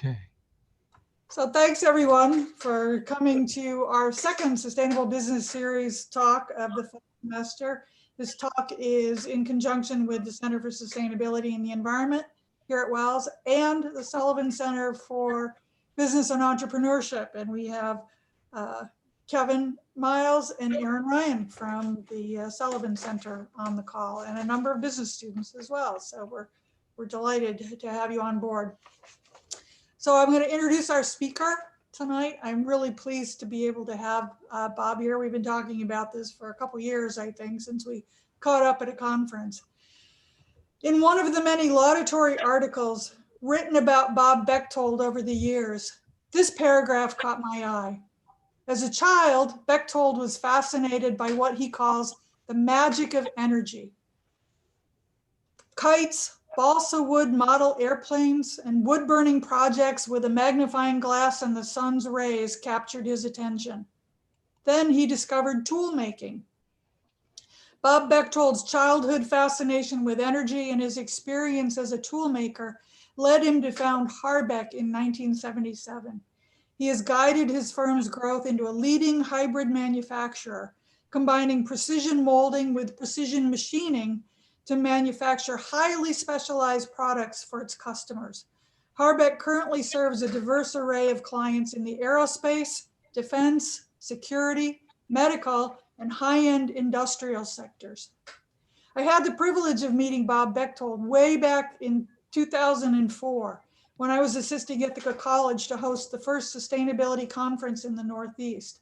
Okay. So thanks everyone for coming to our second Sustainable Business Series talk of the fall semester. This talk is in conjunction with the Center for Sustainability and the Environment here at Wells and the Sullivan Center for Business and Entrepreneurship. And we have Kevin Miles and Aaron Ryan from the Sullivan Center on the call, and a number of business students as well. So we're delighted to have you on board. So I'm going to introduce our speaker tonight. I'm really pleased to be able to have Bob here. We've been talking about this for a couple years, I think, since we caught up at a conference. In one of the many laudatory articles written about Bob Bechtold over the years, this paragraph caught my eye. As a child, Bechtold was fascinated by what he calls the magic of energy. Kites, balsa wood model airplanes, and wood-burning projects with a magnifying glass and the sun's rays captured his attention. Then he discovered tool making. Bob Bechtold's childhood fascination with energy and his experience as a tool maker led him to found HARBEC in 1977. He has guided his firm's growth into a leading hybrid manufacturer, combining precision molding with precision machining to manufacture highly specialized products for its customers. HARBEC currently serves a diverse array of clients in the aerospace, defense, security, medical, and high-end industrial sectors. I had the privilege of meeting Bob Bechtold way back in 2004 when I was assisting Ithaca College to host the first sustainability conference in the Northeast.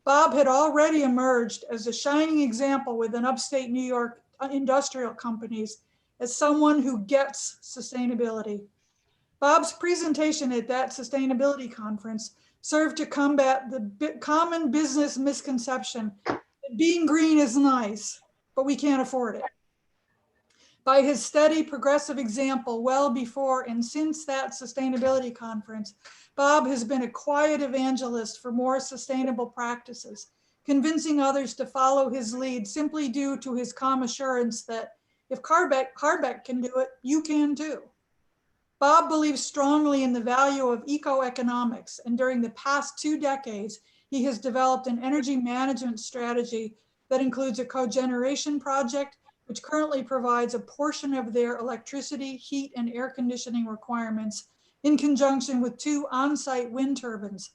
Bob had already emerged as a shining example within upstate New York industrial companies as someone who gets sustainability. Bob's presentation at that sustainability conference served to combat the common business misconception that being green is nice, but we can't afford it. By his steady progressive example well before and since that sustainability conference, Bob has been a quiet evangelist for more sustainable practices, convincing others to follow his lead simply due to his calm assurance that if HARBEC can do it, you can too. Bob believes strongly in the value of eco-economics, and during the past 2 decades, he has developed an energy management strategy that includes a cogeneration project, which currently provides a portion of their electricity, heat, and air conditioning requirements in conjunction with 2 on-site wind turbines.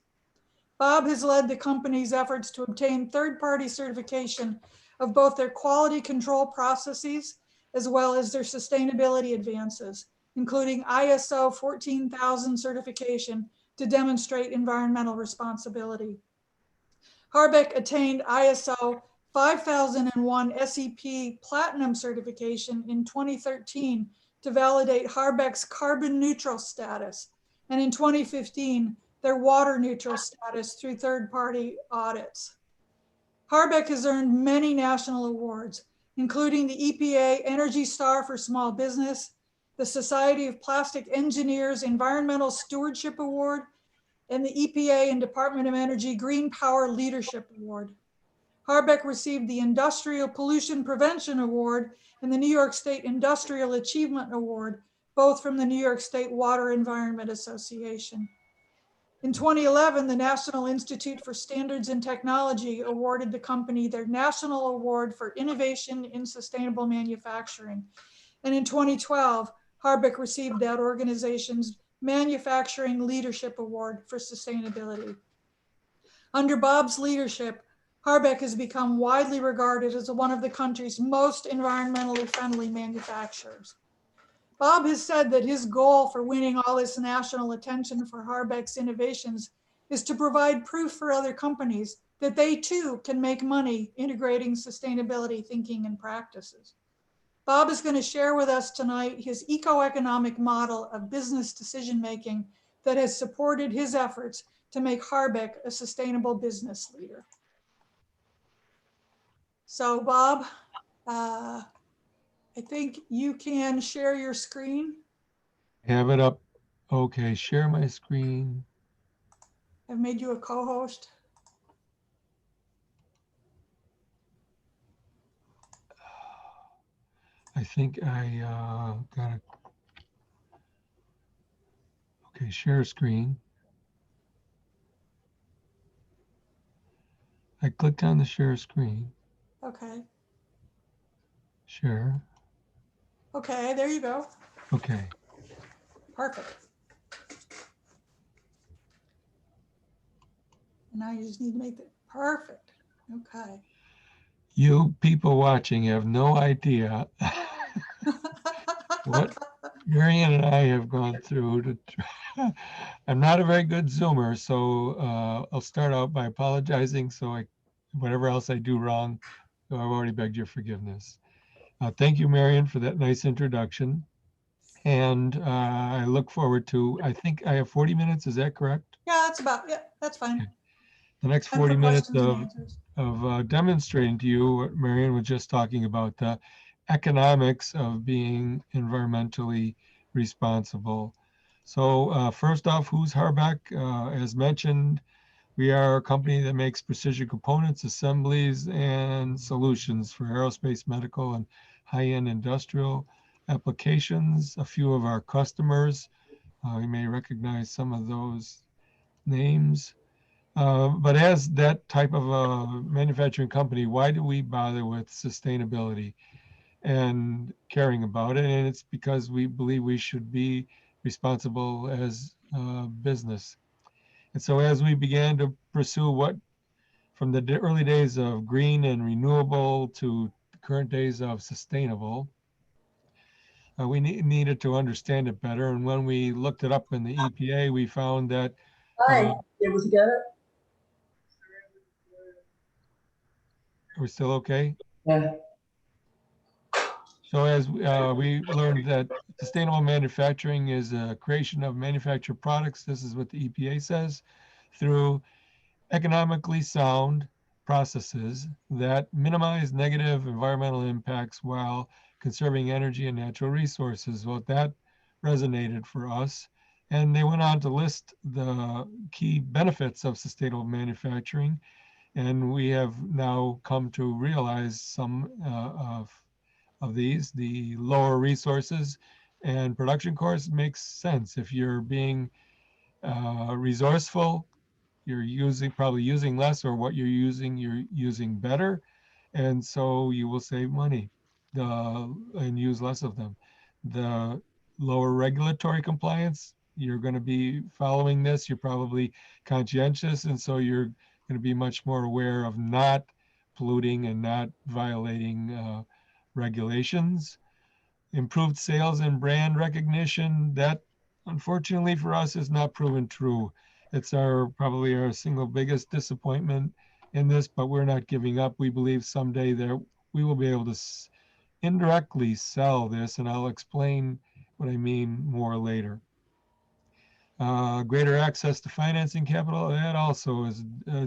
Bob has led the company's efforts to obtain third-party certification of both their quality control processes as well as their sustainability advances, including ISO 14000 certification to demonstrate environmental responsibility. HARBEC attained ISO 5001 SEP Platinum certification in 2013 to validate HARBEC's carbon neutral status, and in 2015, their water neutral status through third-party audits. HARBEC has earned many national awards, including the EPA Energy Star for Small Business, the Society of Plastic Engineers Environmental Stewardship Award, and the EPA and Department of Energy Green Power Leadership Award. HARBEC received the Industrial Pollution Prevention Award and the New York State Industrial Achievement Award, both from the New York State Water Environment Association. In 2011, the National Institute for Standards and Technology awarded the company their National Award for Innovation in Sustainable Manufacturing. And in 2012, HARBEC received that organization's Manufacturing Leadership Award for Sustainability. Under Bob's leadership, HARBEC has become widely regarded as one of the country's most environmentally friendly manufacturers. Bob has said that his goal for winning all this national attention for HARBEC's innovations is to provide proof for other companies that they too can make money integrating sustainability thinking and practices. Bob is going to share with us tonight his eco-economic model of business decision-making that has supported his efforts to make HARBEC a sustainable business leader. So Bob, I think you can share your screen. Have it up. Okay, share my screen. I've made you a co-host. I think I got it. Okay, share screen. I clicked on the share screen. Okay. Share. Okay, there you go. Okay. Perfect. And now you just need to make it perfect. Okay. You people watching have no idea what Marion and I have gone through to try. I'm not a very good Zoomer, so I'll start out by apologizing. So whatever else I do wrong, I've already begged your forgiveness. Thank you, Marion, for that nice introduction. And I look forward to, I think I have 40 minutes. Is that correct? Yeah, that's fine. Okay. The next Time for 40 minutes questions and answers. of demonstrating to you what Marion was just talking about, the economics of being environmentally responsible. So first off, who's HARBEC? As mentioned, we are a company that makes precision components, assemblies, and solutions for aerospace, medical, and high-end industrial applications. A few of our customers, you may recognize some of those names. But as that type of a manufacturing company, why do we bother with sustainability and caring about it? And it's because we believe we should be responsible as a business. And so as we began to pursue what from the early days of green and renewable to the current days of sustainable, we needed to understand it better. And when we looked it up in the EPA, we found that Hi, it was together. we're still okay. Yeah. So as we learned that sustainable manufacturing is a creation of manufactured products, this is what the EPA says, through economically sound processes that minimize negative environmental impacts while conserving energy and natural resources. Well, that resonated for us. And they went on to list the key benefits of sustainable manufacturing. And we have now come to realize some of these. The lower resources and production costs makes sense. If you're being resourceful, you're probably using less, or what you're using better. And so you will save money and use less of them. The lower regulatory compliance, you're going to be following this. You're probably conscientious. And so you're going to be much more aware of not polluting and not violating regulations. Improved sales and brand recognition, that unfortunately for us is not proven true. It's probably our single biggest disappointment in this, but we're not giving up. We believe someday we will be able to indirectly sell this, and I'll explain what I mean more later. Greater access to financing capital, that also is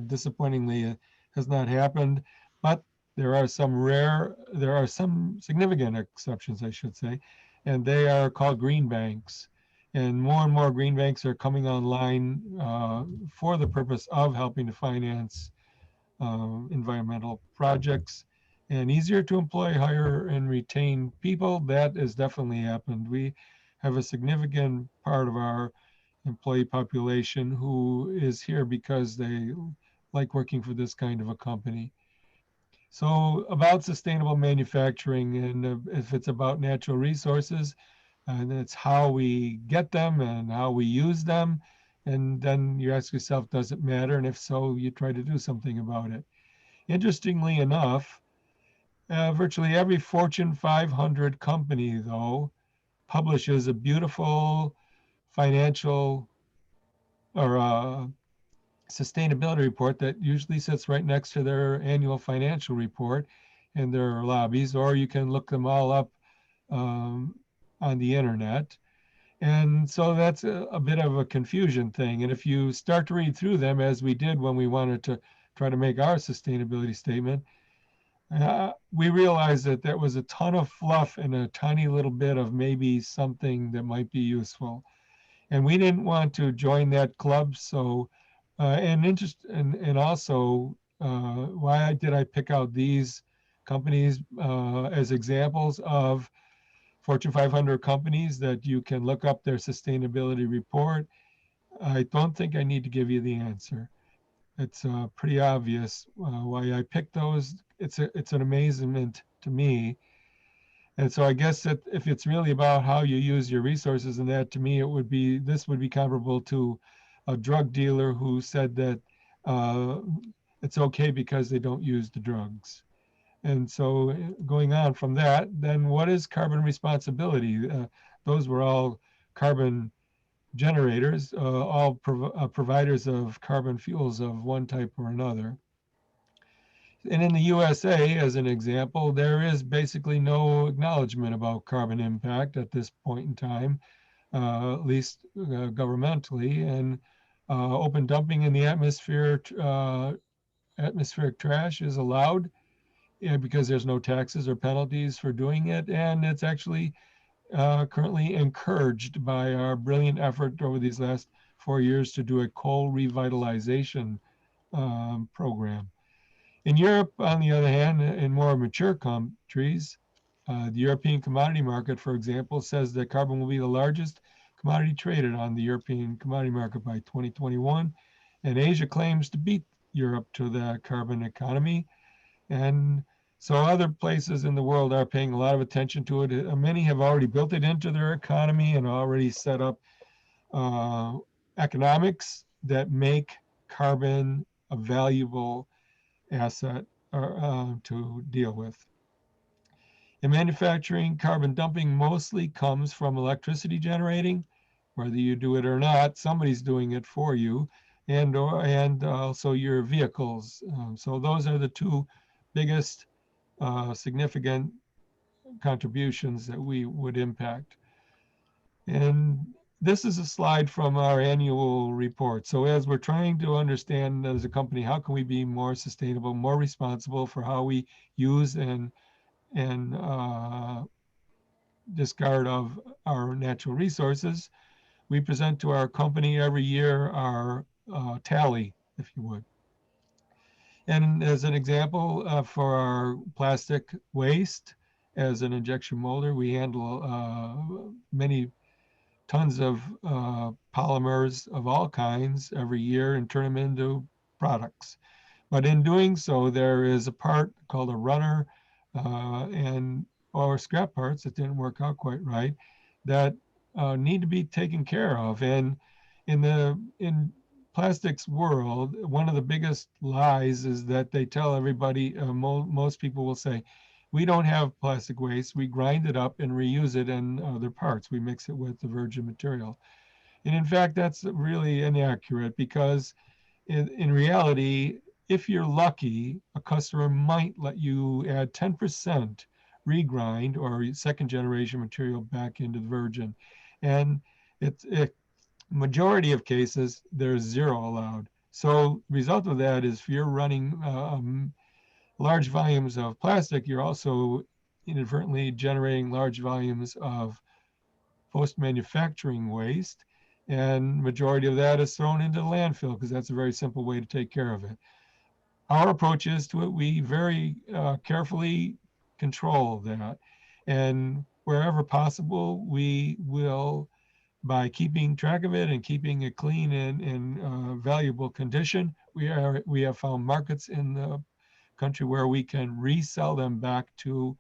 disappointingly has not happened, but there are some significant exceptions, I should say, and they are called green banks. And more green banks are coming online for the purpose of helping to finance environmental projects, and easier to employ, hire, and retain people. That has definitely happened. We have a significant part of our employee population who is here because they like working for this kind of a company. So about sustainable manufacturing, and if it's about natural resources, and it's how we get them and how we use them, and then you ask yourself, does it matter? And if so, you try to do something about it. Interestingly enough, virtually every Fortune 500 company, though, publishes a beautiful financial or sustainability report that usually sits right next to their annual financial report in their lobbies, or you can look them all up um, on the internet. And so that's a bit of a confusion thing. And if you start to read through them, as we did when we wanted to try to make our sustainability statement, we realized that there was a ton of fluff and a tiny little bit of maybe something that might be useful. And we didn't want to join that club. So, and also, why did I pick out these companies as examples of Fortune 500 companies that you can look up their sustainability report I don't think I need to give you the answer. It's pretty obvious why I picked those. It's an amazement to me. And so I guess that if it's really about how you use your resources and that, to me, this would be comparable to a drug dealer who said that uh, it's okay because they don't use the drugs. And so going on from that, then what is carbon responsibility? Those were all carbon generators, all providers of carbon fuels of one type or another. And in the USA, as an example, there is basically no acknowledgement about carbon impact at this point in time, at least governmentally. And open dumping in the atmosphere, atmospheric trash is allowed, because there's no taxes or penalties for doing it. And it's actually currently encouraged by our brilliant effort over these last 4 years to do a coal revitalization program. In Europe, on the other hand, in more mature countries, the European commodity market, for example, says that carbon will be the largest commodity traded on the European commodity market by 2021. And Asia claims to beat Europe to the carbon economy. And so other places in the world are paying a lot of attention to it. Many have already built it into their economy and already set up economics that make carbon a valuable asset to deal with. In manufacturing, carbon dumping mostly comes from electricity generating. Whether you do it or not, somebody's doing it for you, and also your vehicles. So those are the two biggest significant contributions that we would impact. And this is a slide from our annual report. So as we're trying to understand as a company, how can we be more sustainable, more responsible for how we use and discard of our natural resources, we present to our company every year our tally, if you would. And as an example, for our plastic waste, as an injection molder, we handle many tons of polymers of all kinds every year and turn them into products. But in doing so, there is a part called a runner or scrap parts that didn't work out quite right that need to be taken care of. And in plastics world, one of the biggest lies is that they tell everybody, most people will say, we don't have plastic waste. We grind it up and reuse it in other parts. We mix it with the virgin material. And in fact, that's really inaccurate, because in reality, if you're lucky, a customer might let you add 10% regrind or second generation material back into the virgin. And it's majority of cases, there's zero allowed. So the result of that is if you're running large volumes of plastic, you're also inadvertently generating large volumes of post-manufacturing waste. And majority of that is thrown into the landfill, because that's a very simple way to take care of it. Our approach is to it, we very carefully control that. And wherever possible, we will, by keeping track of it and keeping it clean and valuable condition, we have found markets in the country where we can resell them back to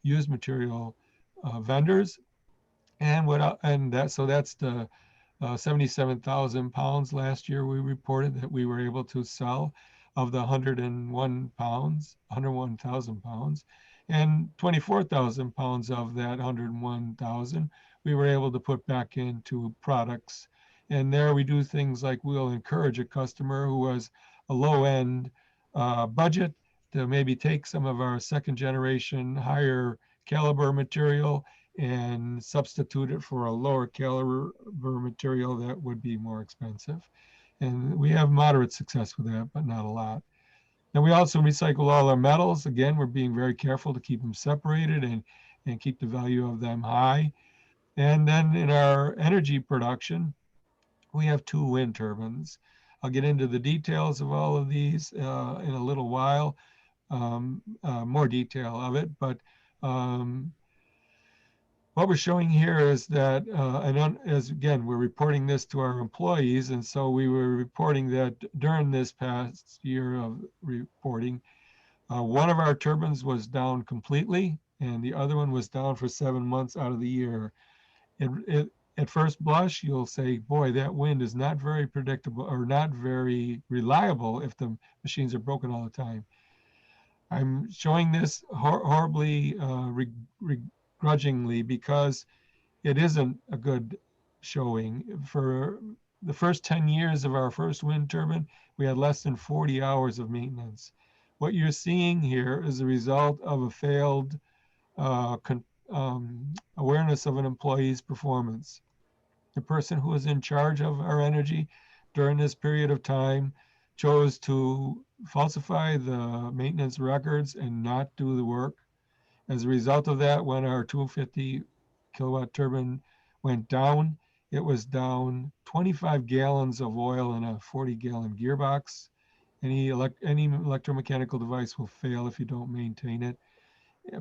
used material vendors. And so that's the 77,000 pounds last year we reported that we were able to sell of the 101,000 pounds, and 24,000 pounds of that 101,000 we were able to put back into products. And there we do things like we'll encourage a customer who has a low end budget to maybe take some of our second generation higher caliber material and substitute it for a lower caliber material that would be more expensive. And we have moderate success with that, but not a lot. And we also recycle all our metals. Again, we're being very careful to keep them separated and keep the value of them high. And then in our energy production, we have 2 wind turbines. I'll get into the details of all of these in a little while, more detail of it, but What we're showing here is that, as again, we're reporting this to our employees, and so we were reporting that during this past year of reporting, one of our turbines was down completely, and the other one was down for 7 months out of the year. At first blush, you'll say, boy, that wind is not very predictable or not very reliable if the machines are broken all the time. I'm showing this horribly, begrudgingly, because it isn't a good showing. For the first 10 years of our first wind turbine, we had less than 40 hours of maintenance. What you're seeing here is a result of a failed awareness of an employee's performance. The person who was in charge of our energy during this period of time chose to falsify the maintenance records and not do the work. As a result of that, when our 250 kilowatt turbine went down, it was down 25 gallons of oil in a 40-gallon gearbox. Any electromechanical device will fail if you don't maintain it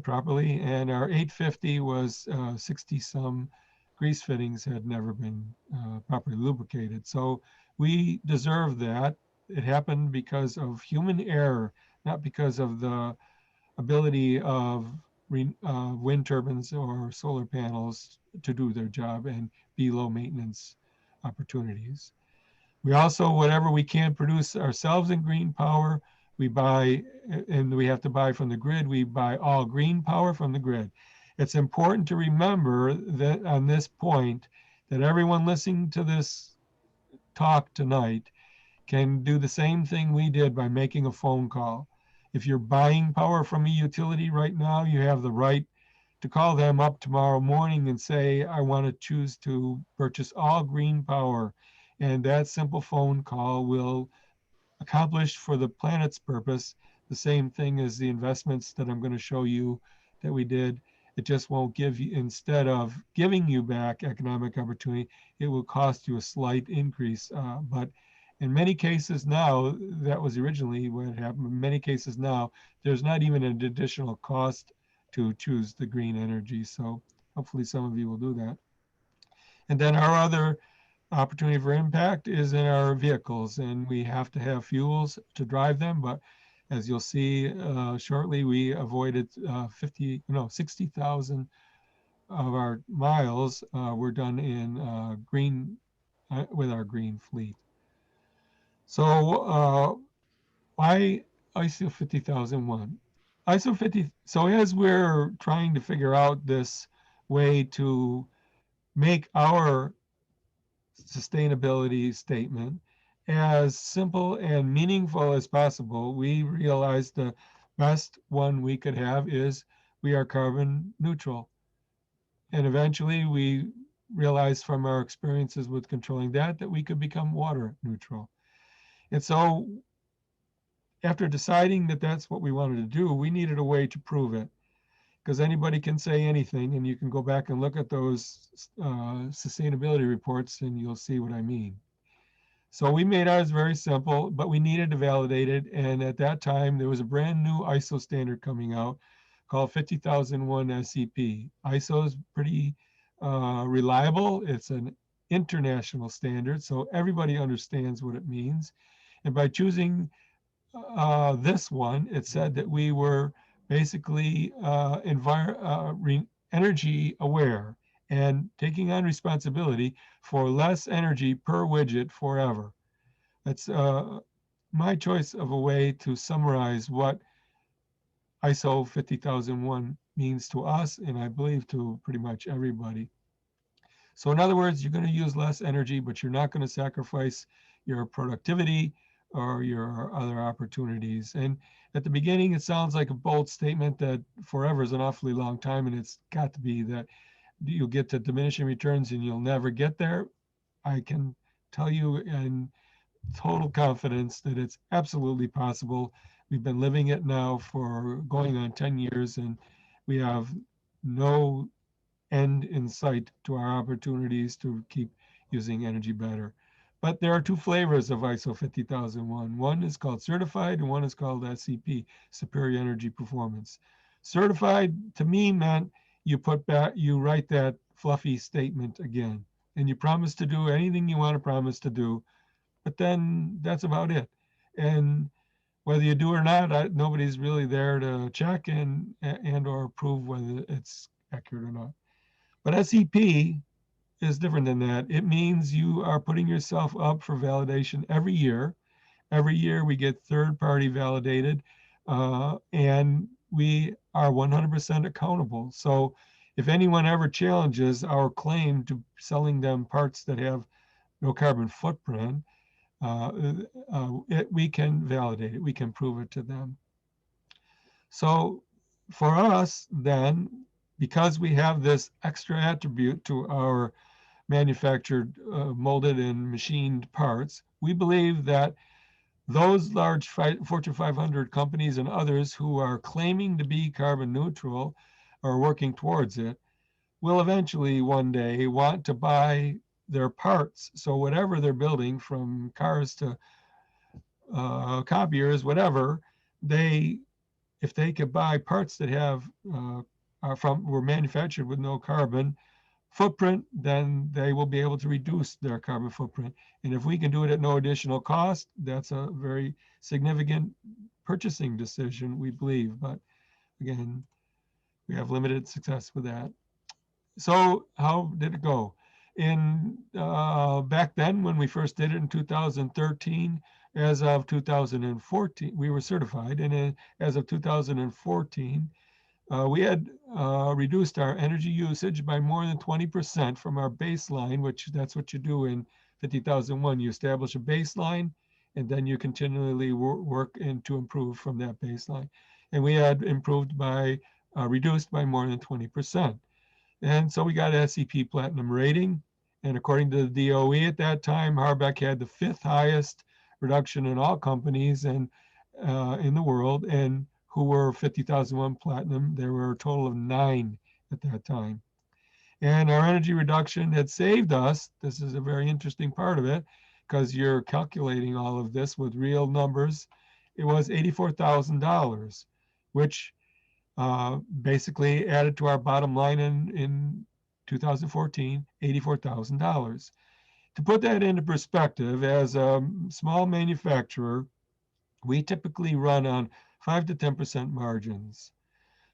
properly. And our 850 was 60 some grease fittings had never been properly lubricated. So we deserve that. It happened because of human error, not because of the ability of wind turbines or solar panels to do their job and be low maintenance opportunities. We also, whatever we can produce ourselves in green power, we buy, and we have to buy from the grid. We buy all green power from the grid. It's important to remember that on this point, that everyone listening to this talk tonight can do the same thing we did by making a phone call. If you're buying power from a utility right now, you have the right to call them up tomorrow morning and say, I want to choose to purchase all green power. And that simple phone call will accomplish for the planet's purpose the same thing as the investments that I'm going to show you that we did. It just won't give you, instead of giving you back economic opportunity, it will cost you a slight increase. But in many cases now, that was originally what happened. In many cases now, there's not even an additional cost to choose the green energy. So hopefully some of you will do that. And then our other opportunity for impact is in our vehicles, and we have to have fuels to drive them. But as you'll see shortly, we avoided 60,000 of our miles were done in green with our green fleet. So why ISO 50001? ISO 50. So as we're trying to figure out this way to make our sustainability statement as simple and meaningful as possible, we realized the best one we could have is we are carbon neutral. And eventually we realized from our experiences with controlling that we could become water neutral. And so after deciding that that's what we wanted to do, we needed a way to prove it. Because anybody can say anything, and you can go back and look at those sustainability reports and you'll see what I mean. So we made ours very simple, but we needed to validate it. And at that time, there was a brand new ISO standard coming out called 50001 SCP. ISO is pretty reliable. It's an international standard, so everybody understands what it means. And by choosing this one, it said that we were basically energy aware and taking on responsibility for less energy per widget forever. That's my choice of a way to summarize what ISO 50001 means to us, and I believe to pretty much everybody. So in other words, you're going to use less energy, but you're not going to sacrifice your productivity or your other opportunities. And at the beginning, it sounds like a bold statement that forever is an awfully long time, and it's got to be that you'll get to diminishing returns and you'll never get there. I can tell you in total confidence that it's absolutely possible. We've been living it now for going on 10 years, and we have no end in sight to our opportunities to keep using energy better. But there are two flavors of ISO 50001. One is called certified and one is called SCP, Superior Energy Performance. Certified to me meant you write that fluffy statement again, and you promise to do anything you want to promise to do, but then that's about it. And whether you do or not, nobody's really there to check and or prove whether it's accurate or not. But SEP is different than that. It means you are putting yourself up for validation every year. Every year we get third-party validated, and we are 100% accountable. So if anyone ever challenges our claim to selling them parts that have no carbon footprint, we can validate it. We can prove it to them. So for us, then, because we have this extra attribute to our manufactured, molded and machined parts, we believe that those large Fortune 500 companies and others who are claiming to be carbon neutral or working towards it will eventually one day want to buy their parts. So whatever they're building, from cars to copiers, whatever, if they could buy parts that were manufactured with no carbon footprint, then they will be able to reduce their carbon footprint. And if we can do it at no additional cost, that's a very significant purchasing decision, we believe. But again, we have limited success with that. So how did it go? Back then, when we first did it in 2013, as of 2014, we were certified. And as of 2014, we had reduced our energy usage by more than 20% from our baseline, which that's what you do in 50,001. You establish a baseline, and then you continually work to improve from that baseline. And we had reduced by more than 20%. And so we got an SEP Platinum rating. And according to the DOE at that time, HARBEC had the 5th highest reduction in all companies and in the world, and who were 50,001 Platinum. There were a total of 9 at that time. And our energy reduction had saved us. This is a very interesting part of it, because you're calculating all of this with real numbers. It was $84,000, which basically added to our bottom line in 2014, $84,000. To put that into perspective, as a small manufacturer, we typically run on 5 to 10% margins.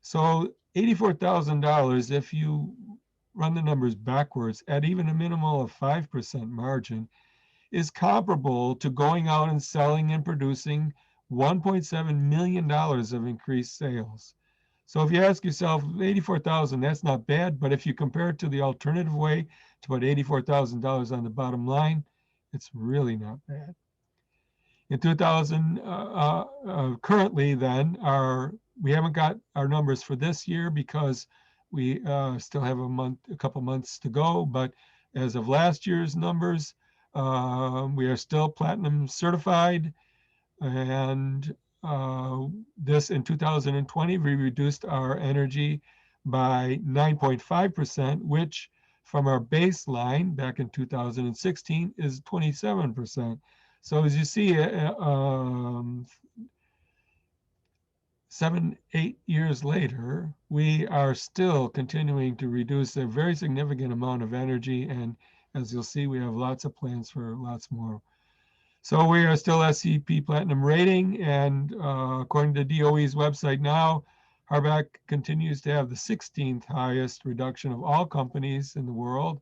So $84,000, if you run the numbers backwards, at even a minimal of 5% margin, is comparable to going out and selling and producing $1.7 million of increased sales. So if you ask yourself, 84,000, that's not bad, but if you compare it to the alternative way to put $84,000 on the bottom line, it's really not bad. In 2000, currently then, we haven't got our numbers for this year because we still have a couple months to go, but as of last year's numbers, we are still platinum certified. And this in 2020, we reduced our energy by 9.5%, which from our baseline back in 2016 is 27%. So as you see, 7, 8 years later, we are still continuing to reduce a very significant amount of energy. And as you'll see, we have lots of plans for lots more. So we are still SEP Platinum rating, and according to DOE's website now, HARBEC continues to have the 16th highest reduction of all companies in the world.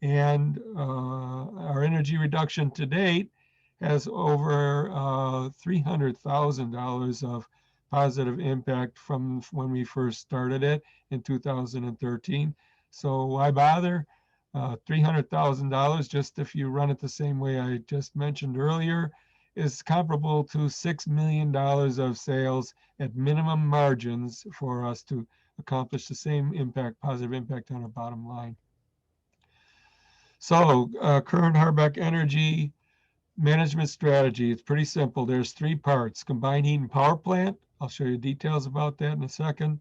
And our energy reduction to date has over $300,000 of positive impact from when we first started it in 2013. So why bother? $300,000, just if you run it the same way I just mentioned earlier, is comparable to $6 million of sales at minimum margins for us to accomplish the same impact, positive impact on our bottom line. So current HARBEC energy management strategy, it's pretty simple. There's 3 parts: combined heat and power plant. I'll show you details about that in a second.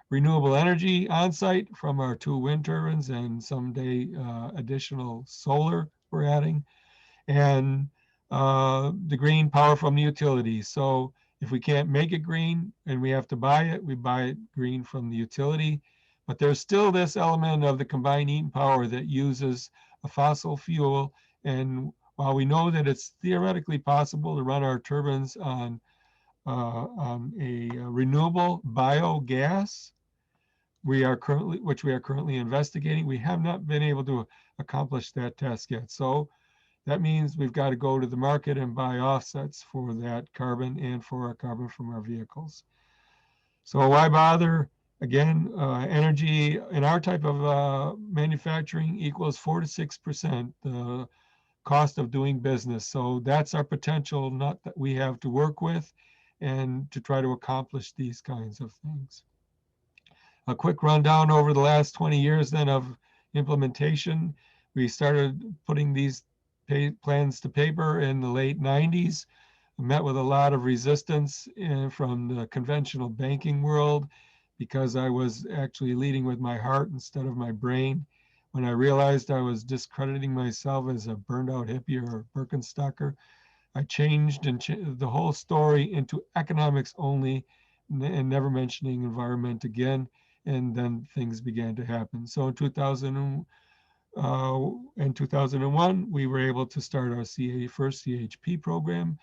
Renewable energy on-site from our 2 wind turbines and someday additional solar we're adding. And the green power from the utility. So if we can't make it green and we have to buy it, we buy it green from the utility. But there's still this element of the combined heat and power that uses a fossil fuel. And while we know that it's theoretically possible to run our turbines on a renewable biogas, which we are currently investigating, we have not been able to accomplish that task yet. So that means we've got to go to the market and buy offsets for that carbon and for our carbon from our vehicles. So why bother? Again, energy in our type of manufacturing equals 4 to 6% the cost of doing business. So that's our potential nut that we have to work with and to try to accomplish these kinds of things. A quick rundown over the last 20 years then of implementation. We started putting these plans to paper in the late 90s. Met with a lot of resistance from the conventional banking world because I was actually leading with my heart instead of my brain. When I realized I was discrediting myself as a burned out hippie or Birkenstocker, I changed the whole story into economics only and never mentioning environment again. And then things began to happen. So in 2001, we were able to start our first CHP program.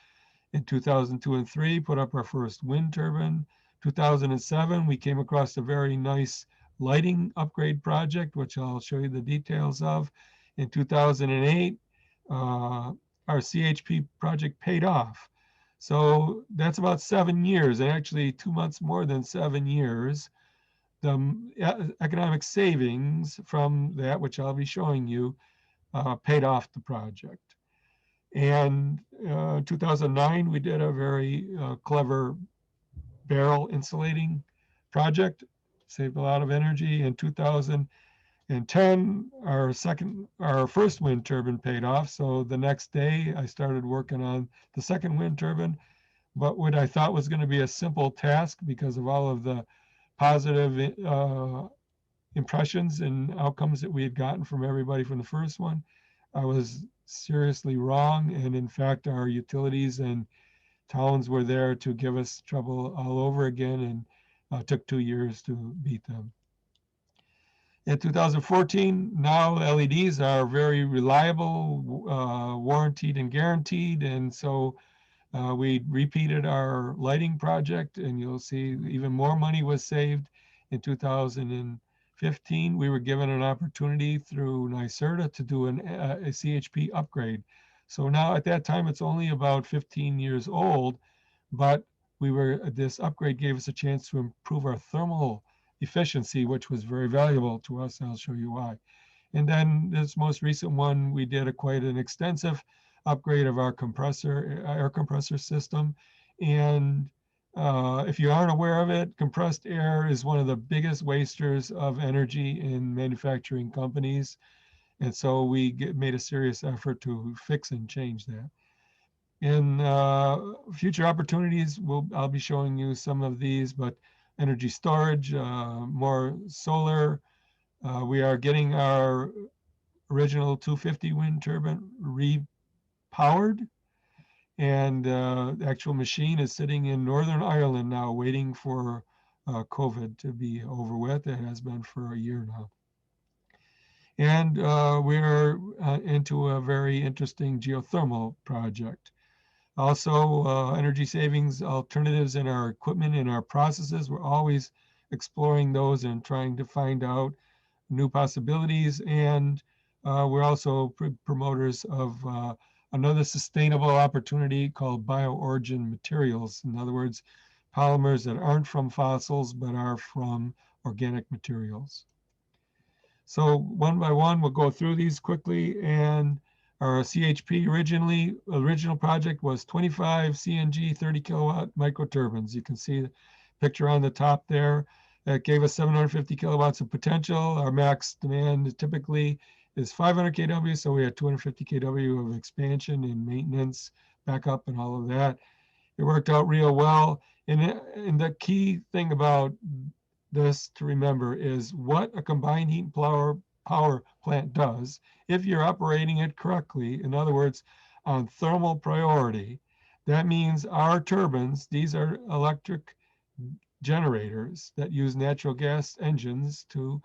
In 2002 and 3, put up our first wind turbine. 2007, we came across a very nice lighting upgrade project, which I'll show you the details of. In 2008, our CHP project paid off. So that's about 7 years, and actually 2 months more than 7 years. The economic savings from that, which I'll be showing you, paid off the project. And 2009, we did a very clever barrel insulating project, saved a lot of energy. In 2010, our first wind turbine paid off. So the next day, I started working on the second wind turbine. But what I thought was going to be a simple task because of all of the positive impressions and outcomes that we had gotten from everybody from the first one, I was seriously wrong. And in fact, our utilities and towns were there to give us trouble all over again, and took 2 years to beat them. In 2014, now LEDs are very reliable, warranted and guaranteed. And so we repeated our lighting project, and you'll see even more money was saved. In 2015, we were given an opportunity through NYSERDA to do a CHP upgrade. So now at that time, it's only about 15 years old, but this upgrade gave us a chance to improve our thermal efficiency, which was very valuable to us. I'll show you why. And then this most recent one, we did quite an extensive upgrade of our air compressor system. And if you aren't aware of it, compressed air is one of the biggest wasters of energy in manufacturing companies. And so we made a serious effort to fix and change that. In future opportunities, I'll be showing you some of these, but energy storage, more solar. We are getting our original 250 wind turbine repowered, and the actual machine is sitting in Northern Ireland now waiting for COVID to be over with. It has been for a year now. And we're into a very interesting geothermal project. Also, energy savings alternatives in our equipment and our processes. We're always exploring those and trying to find out new possibilities. And we're also promoters of another sustainable opportunity called bio-origin materials. In other words, polymers that aren't from fossils, but are from organic materials. So one by one, we'll go through these quickly. And our CHP original project was 25 CNG 30 kilowatt microturbines. You can see the picture on the top there. That gave us 750 kilowatts of potential. Our max demand typically is 500 kW, so we had 250 kW of expansion and maintenance, backup, and all of that. It worked out real well. And the key thing about this to remember is what a combined heat and power plant does if you're operating it correctly. In other words, on thermal priority, that means our turbines, these are electric generators that use natural gas engines to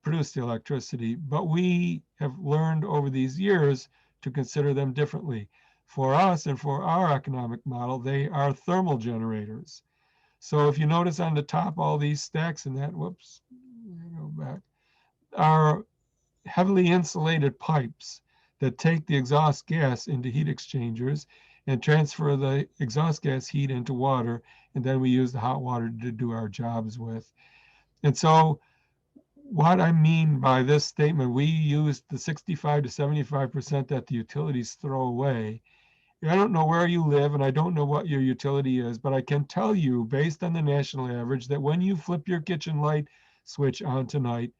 produce the electricity, but we have learned over these years to consider them differently. For us and for our economic model, they are thermal generators. So if you notice on the top, all these stacks and that, whoops, let me go back, are heavily insulated pipes that take the exhaust gas into heat exchangers and transfer the exhaust gas heat into water, and then we use the hot water to do our jobs with. And so what I mean by this statement, we use the 65 to 75% that the utilities throw away. I don't know where you live and I don't know what your utility is, but I can tell you based on the national average that when you flip your kitchen light switch on tonight,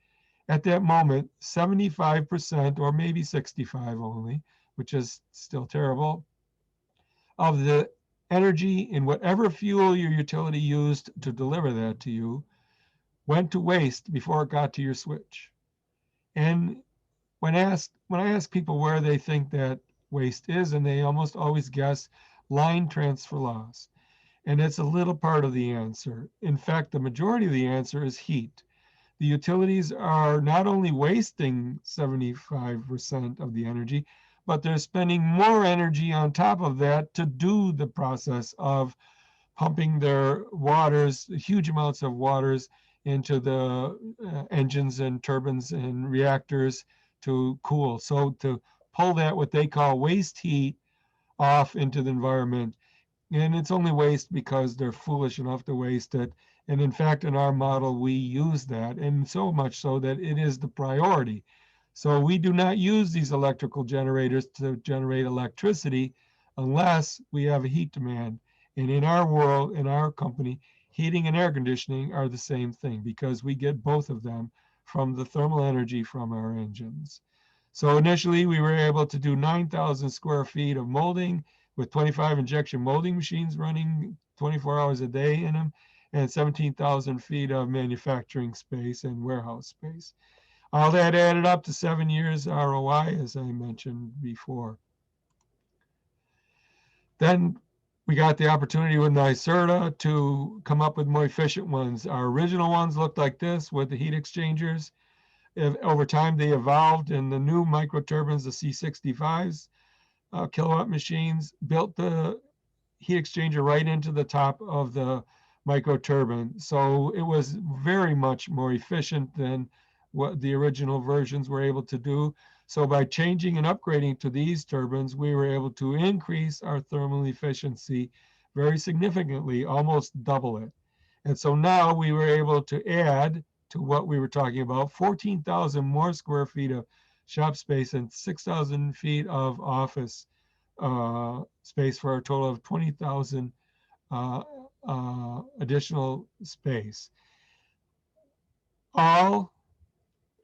at that moment, 75% or maybe 65 only, which is still terrible, of the energy in whatever fuel your utility used to deliver that to you went to waste before it got to your switch. And when I ask people where they think that waste is, and they almost always guess line transfer loss. And it's a little part of the answer. In fact, the majority of the answer is heat. The utilities are not only wasting 75% of the energy, but they're spending more energy on top of that to do the process of pumping their waters, huge amounts of waters into the engines and turbines and reactors to cool. So to pull that, what they call waste heat, off into the environment. And it's only waste because they're foolish enough to waste it. And in fact, in our model, we use that, and so much so that it is the priority. So we do not use these electrical generators to generate electricity unless we have a heat demand. And in our world, in our company, heating and air conditioning are the same thing because we get both of them from the thermal energy from our engines. So initially, we were able to do 9,000 square feet of molding with 25 injection molding machines running 24 hours a day in them, and 17,000 feet of manufacturing space and warehouse space. All that added up to 7 years ROI, as I mentioned before. Then we got the opportunity with NYSERDA to come up with more efficient ones. Our original ones looked like this with the heat exchangers. Over time, they evolved, and the new microturbines, the C65s, kilowatt machines, built the heat exchanger right into the top of the microturbine. So it was very much more efficient than what the original versions were able to do. So by changing and upgrading to these turbines, we were able to increase our thermal efficiency very significantly, almost double it. And so now we were able to add to what we were talking about, 14,000 more square feet of shop space and 6,000 feet of office space for a total of 20,000 additional space. All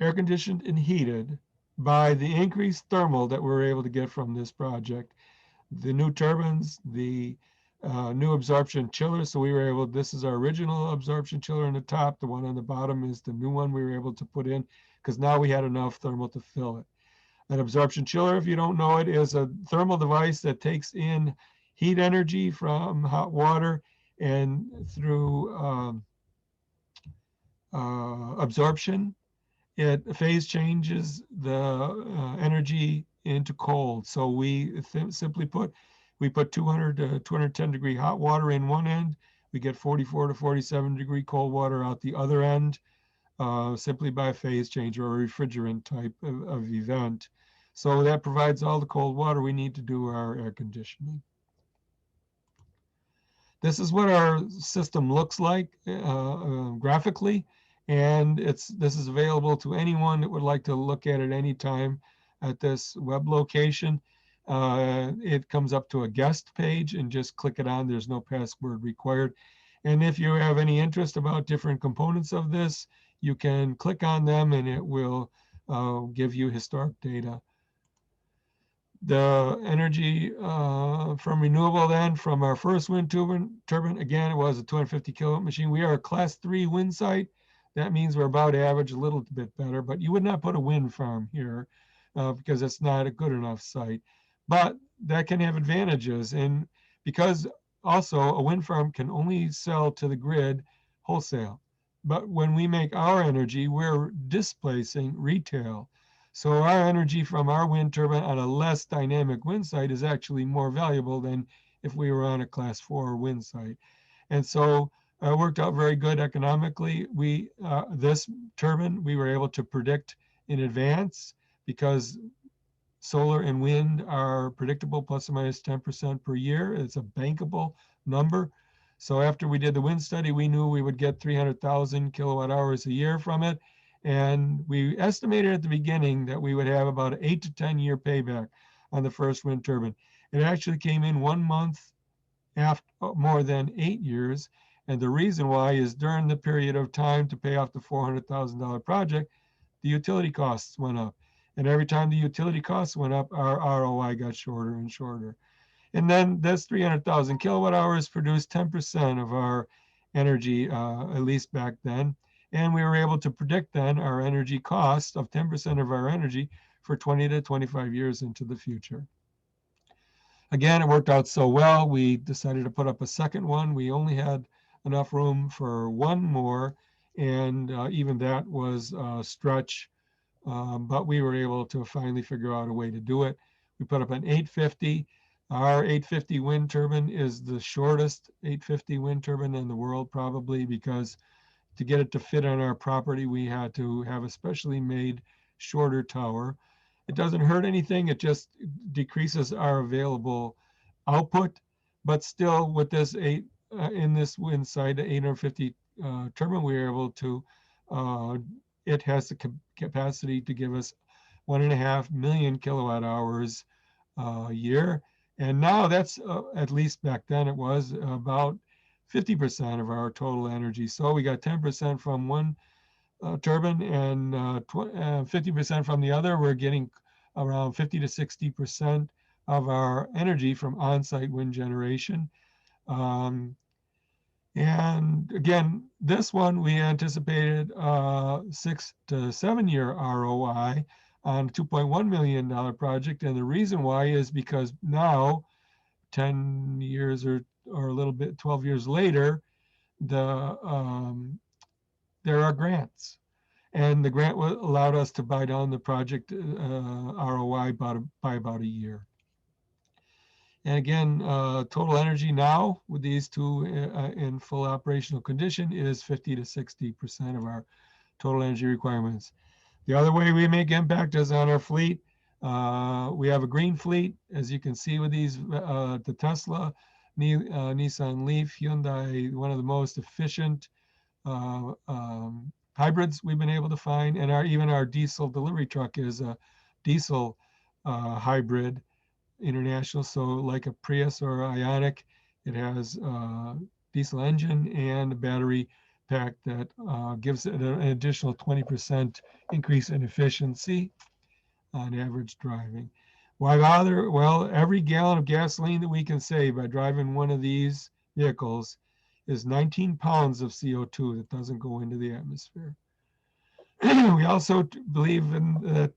air conditioned and heated by the increased thermal that we're able to get from this project. The new turbines, the new absorption chiller. So we were able, this is our original absorption chiller on the top. The one on the bottom is the new one we were able to put in because now we had enough thermal to fill it. An absorption chiller, if you don't know it, is a thermal device that takes in heat energy from hot water and through absorption, it phase changes the energy into cold. So we simply put, we put 200 to 210 degree hot water in one end. We get 44 to 47 degree cold water out the other end, simply by a phase change or a refrigerant type of event. So that provides all the cold water we need to do our air conditioning. This is what our system looks like graphically, and this is available to anyone that would like to look at it anytime at this web location. It comes up to a guest page and just click it on. There's no password required. And if you have any interest about different components of this, you can click on them and it will give you historic data. The energy from renewable then, from our first wind turbine, again, it was a 250 kilowatt machine. We are a class 3 wind site. That means we're about average, a little bit better, but you would not put a wind farm here because it's not a good enough site. But that can have advantages. And because also, a wind farm can only sell to the grid wholesale. But when we make our energy, we're displacing retail. So our energy from our wind turbine on a less dynamic wind site is actually more valuable than if we were on a class 4 wind site. And so it worked out very good economically. This turbine, we were able to predict in advance because solar and wind are predictable plus or minus 10% per year. It's a bankable number. So after we did the wind study, we knew we would get 300,000 kilowatt hours a year from it. And we estimated at the beginning that we would have about an 8 to 10 year payback on the first wind turbine. It actually came in 1 month after more than 8 years. And the reason why is during the period of time to pay off the $400,000 project, the utility costs went up. And every time the utility costs went up, our ROI got shorter and shorter. And then this 300,000 kilowatt hours produced 10% of our energy, at least back then. And we were able to predict then our energy cost of 10% of our energy for 20 to 25 years into the future. Again, it worked out so well, we decided to put up a second one. We only had enough room for one more, and even that was a stretch. But we were able to finally figure out a way to do it. We put up an 850. Our 850 wind turbine is the shortest 850 wind turbine in the world, probably, because to get it to fit on our property, we had to have a specially made shorter tower. It doesn't hurt anything. It just decreases our available output. But still, with this in this wind site, the 850 turbine, we were able to it has the capacity to give us 1.5 million kilowatt hours a year. And now that's, at least back then it was about 50% of our total energy. So we got 10% from one turbine and 50% from the other. We're getting around 50 to 60% of our energy from on-site wind generation. And again, this one we anticipated 6 to 7 year ROI on a $2.1 million project. And the reason why is because now, 10 years or a little bit, 12 years later, there are grants. And the grant allowed us to buy down the project ROI by about a year. And again, total energy now with these two in full operational condition is 50 to 60% of our total energy requirements. The other way we make impact is on our fleet. We have a green fleet, as you can see with these, the Tesla, Nissan Leaf, Hyundai, one of the most efficient hybrids we've been able to find. And even our diesel delivery truck is a diesel hybrid. International, so like a Prius or Ioniq, it has a diesel engine and a battery pack that gives it an additional 20% increase in efficiency on average driving. Why bother? Well, every gallon of gasoline that we can save by driving one of these vehicles is 19 pounds of CO2 that doesn't go into the atmosphere. We also believe in that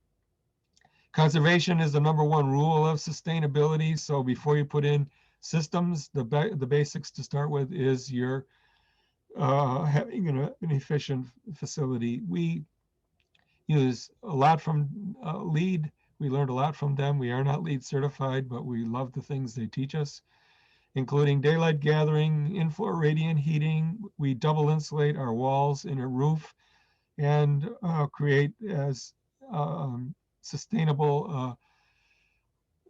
conservation is the #1 rule of sustainability. So before you put in systems, the basics to start with is you're having an efficient facility. We use a lot from LEED. We learned a lot from them. We are not LEED certified, but we love the things they teach us, including daylight gathering, in-floor radiant heating. We double insulate our walls and our roof and create as sustainable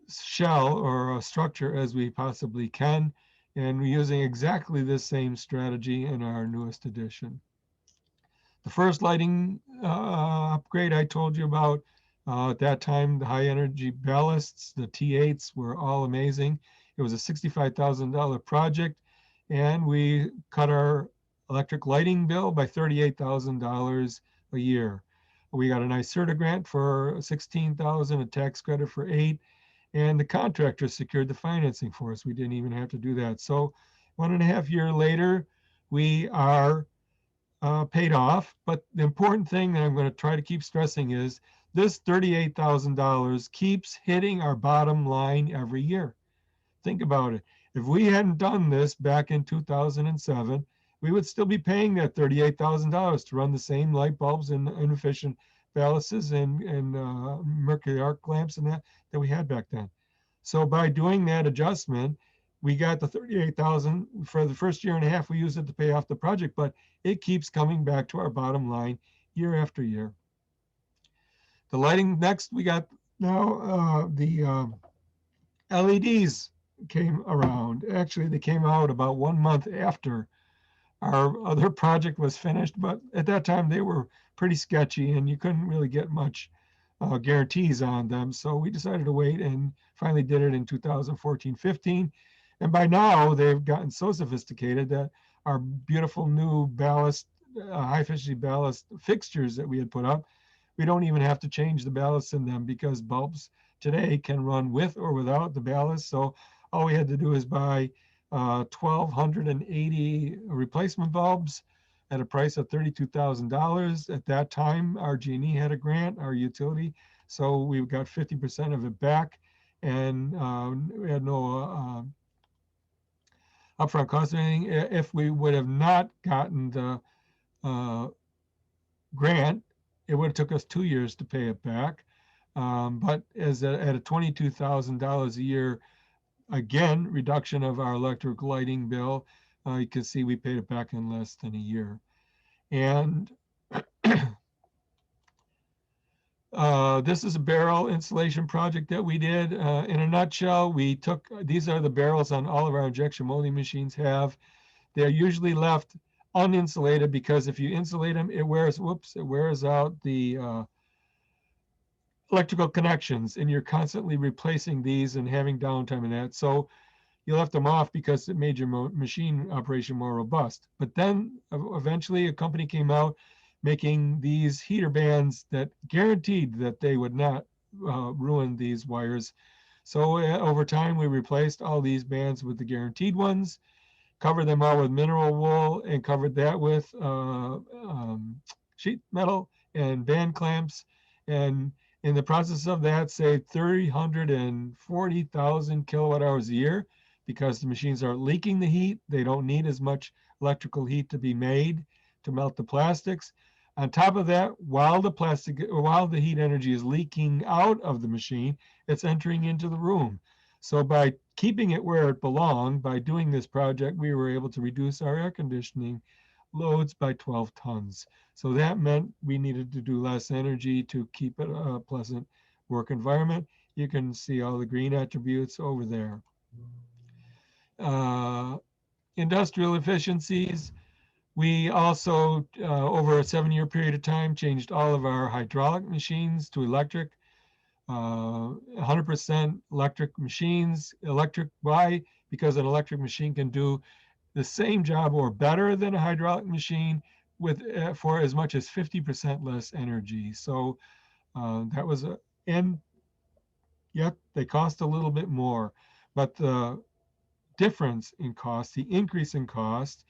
shell or a structure as we possibly can. And we're using exactly the same strategy in our newest edition. The first lighting upgrade I told you about, at that time, the high energy ballasts, the T8s were all amazing. It was a $65,000 project, and we cut our electric lighting bill by $38,000 a year. We got a NYSERDA grant for $16,000, a tax credit for $8,000, and the contractor secured the financing for us. We didn't even have to do that. So 1.5 years later, we are paid off. But the important thing that I'm going to try to keep stressing is this $38,000 keeps hitting our bottom line every year. Think about it. If we hadn't done this back in 2007, we would still be paying that $38,000 to run the same light bulbs and inefficient ballasts and mercury arc lamps and that we had back then. So by doing that adjustment, we got the 38,000 for the first year and a half. We used it to pay off the project, but it keeps coming back to our bottom line year after year. The lighting next, we got now the LEDs came around. Actually, they came out about 1 month after our other project was finished, but at that time they were pretty sketchy and you couldn't really get much guarantees on them. So we decided to wait and finally did it in 2014-15. And by now they've gotten so sophisticated that our beautiful new ballast, high efficiency ballast fixtures that we had put up, we don't even have to change the ballasts in them because bulbs today can run with or without the ballast. So all we had to do is buy 1,280 replacement bulbs at a price of $32,000. At that time, our G&E had a grant, our utility, so we got 50% of it back, and we had no upfront cost or anything. If we would have not gotten the grant, it would have took us 2 years to pay it back. But at a $22,000 a year, again, reduction of our electric lighting bill, you can see we paid it back in less than a year. And this is a barrel installation project that we did. In a nutshell, we took, these are the barrels on all of our injection molding machines have. They're usually left uninsulated because if you insulate them, it wears out the electrical connections, and you're constantly replacing these and having downtime in that. So you left them off because it made your machine operation more robust. But then eventually a company came out making these heater bands that guaranteed that they would not ruin these wires. So over time, we replaced all these bands with the guaranteed ones, covered them all with mineral wool, and covered that with sheet metal and band clamps. And in the process of that, saved 340,000 kilowatt hours a year because the machines aren't leaking the heat. They don't need as much electrical heat to be made to melt the plastics. On top of that, while the heat energy is leaking out of the machine, it's entering into the room. So by keeping it where it belonged, by doing this project, we were able to reduce our air conditioning loads by 12 tons. So that meant we needed to do less energy to keep it a pleasant work environment. You can see all the green attributes over there. Industrial efficiencies. We also, over a 7-year period of time, changed all of our hydraulic machines to electric. 100% electric machines. Electric, why? Because an electric machine can do the same job or better than a hydraulic machine with for as much as 50% less energy. So that was and yet they cost a little bit more, but the difference in cost, the increase in cost,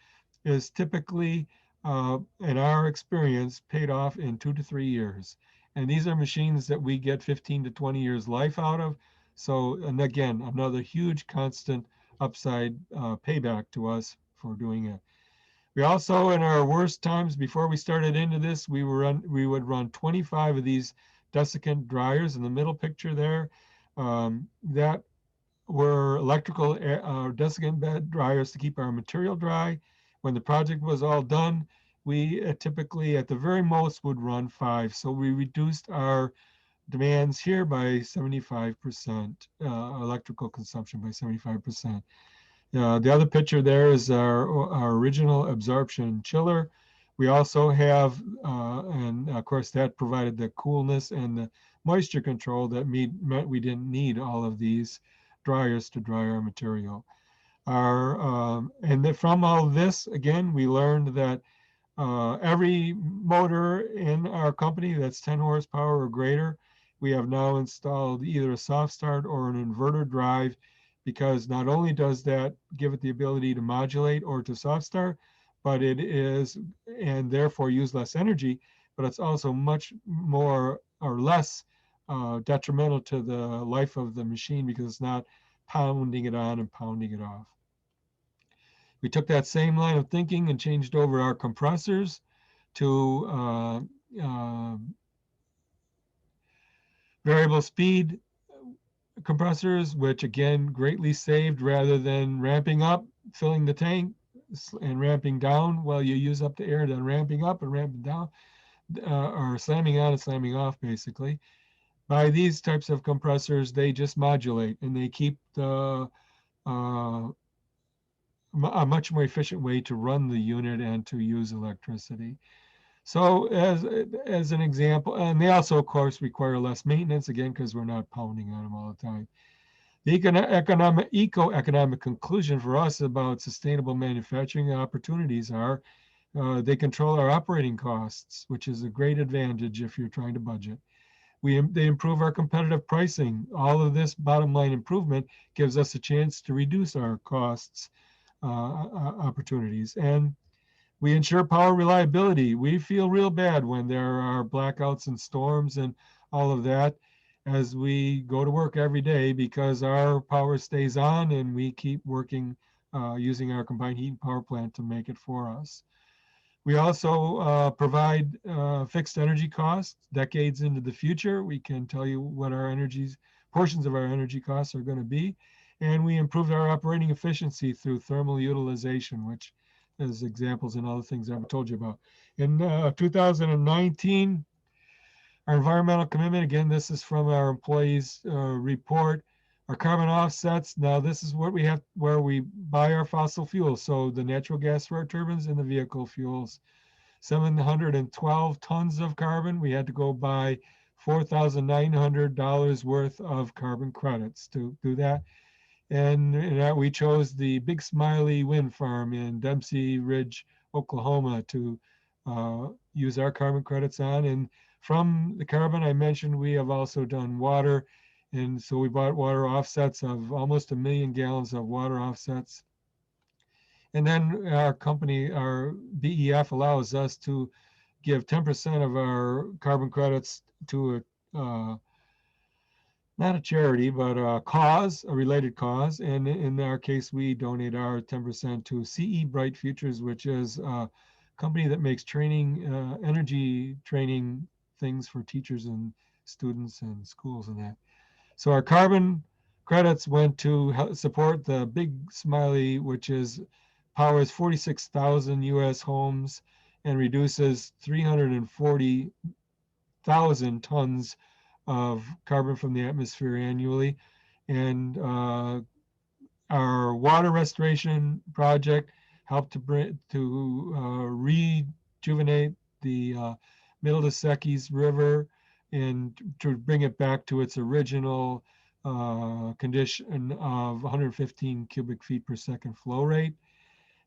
is typically, in our experience, paid off in 2 to 3 years. And these are machines that we get 15 to 20 years life out of. So, and again, another huge constant upside payback to us for doing it. We also, in our worst times before we started into this, we would run 25 of these desiccant dryers in the middle picture there. That were electrical desiccant bed dryers to keep our material dry. When the project was all done, we typically at the very most would run 5. So we reduced our demands here by 75%, electrical consumption by 75%. The other picture there is our original absorption chiller. We also have, and of course that provided the coolness and the moisture control that meant we didn't need all of these dryers to dry our material. From all this, again, we learned that every motor in our company that's 10 horsepower or greater, we have now installed either a soft start or an inverter drive, because not only does that give it the ability to modulate or to soft start, but it is, and therefore use less energy, but it's also much more or less detrimental to the life of the machine because it's not pounding it on and pounding it off. We took that same line of thinking and changed over our compressors to variable speed compressors, which again greatly saved rather than ramping up, filling the tank, and ramping down while you use up the air, then ramping up and ramping down, or slamming on and slamming off, basically. By these types of compressors, they just modulate and they keep the a much more efficient way to run the unit and to use electricity. So as an example, and they also, of course, require less maintenance, again, because we're not pounding on them all the time. The eco-economic conclusion for us about sustainable manufacturing opportunities are they control our operating costs, which is a great advantage if you're trying to budget. They improve our competitive pricing. All of this bottom line improvement gives us a chance to reduce our costs opportunities. And we ensure power reliability. We feel real bad when there are blackouts and storms and all of that as we go to work every day because our power stays on and we keep working using our combined heat and power plant to make it for us. We also provide fixed energy costs decades into the future. We can tell you what our portions of our energy costs are going to be. And we improved our operating efficiency through thermal utilization, which is examples and other things I've told you about. In 2019, our environmental commitment, again, this is from our employees report, our carbon offsets. Now this is what we have where we buy our fossil fuels. So the natural gas for our turbines and the vehicle fuels, 712 tons of carbon. We had to go buy $4,900 worth of carbon credits to do that. And we chose the Big Smiley Wind Farm in Dempsey Ridge, Oklahoma to use our carbon credits on. And from the carbon I mentioned, we have also done water. And so we bought water offsets of almost 1 million gallons of water offsets. And then our company, our BEF, allows us to give 10% of our carbon credits to a not a charity, but a cause, a related cause. And in our case, we donate our 10% to CE Bright Futures, which is a company that makes training, energy training things for teachers and students and schools and that. So our carbon credits went to help support the Big Smiley, which powers 46,000 US homes and reduces 340,000 tons of carbon from the atmosphere annually. And our water restoration project helped to rejuvenate the Middle of Secchi's River and to bring it back to its original condition of 115 cubic feet per second flow rate.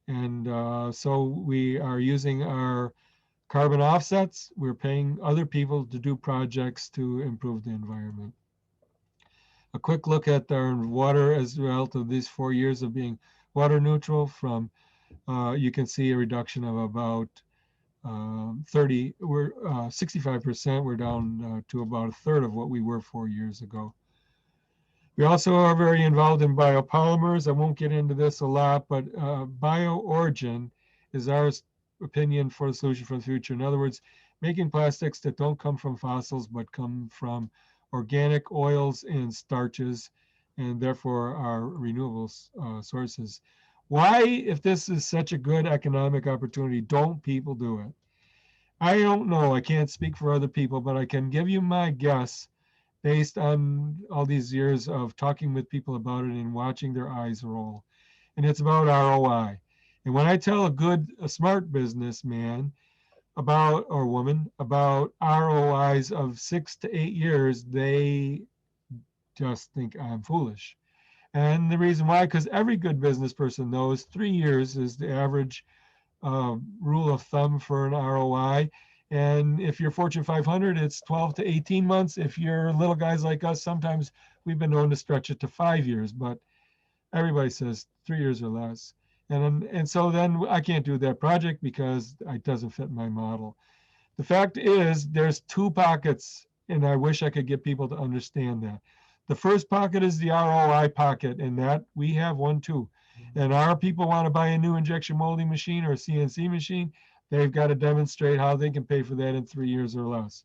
And so we are using our carbon offsets. We're paying other people to do projects to improve the environment. A quick look at our water as a result of these 4 years of being water neutral from, you can see a reduction of about 65%. We're down to about a third of what we were 4 years ago. We also are very involved in biopolymers. I won't get into this a lot, but bio-origin is our opinion for the solution for the future. In other words, making plastics that don't come from fossils, but come from organic oils and starches, and therefore are renewable sources. Why, if this is such a good economic opportunity, don't people do it? I don't know. I can't speak for other people, but I can give you my guess based on all these years of talking with people about it and watching their eyes roll. And it's about ROI. And when I tell a smart businessman or woman about ROIs of 6 to 8 years, they just think I'm foolish. And the reason why, because every good business person knows 3 years is the average rule of thumb for an ROI. And if you're Fortune 500, it's 12 to 18 months. If you're little guys like us, sometimes we've been known to stretch it to 5 years, but everybody says 3 years or less. And so then I can't do that project because it doesn't fit my model. The fact is there's 2 pockets, and I wish I could get people to understand that. The first pocket is the ROI pocket, and that we have one too. And our people want to buy a new injection molding machine or a CNC machine, they've got to demonstrate how they can pay for that in 3 years or less.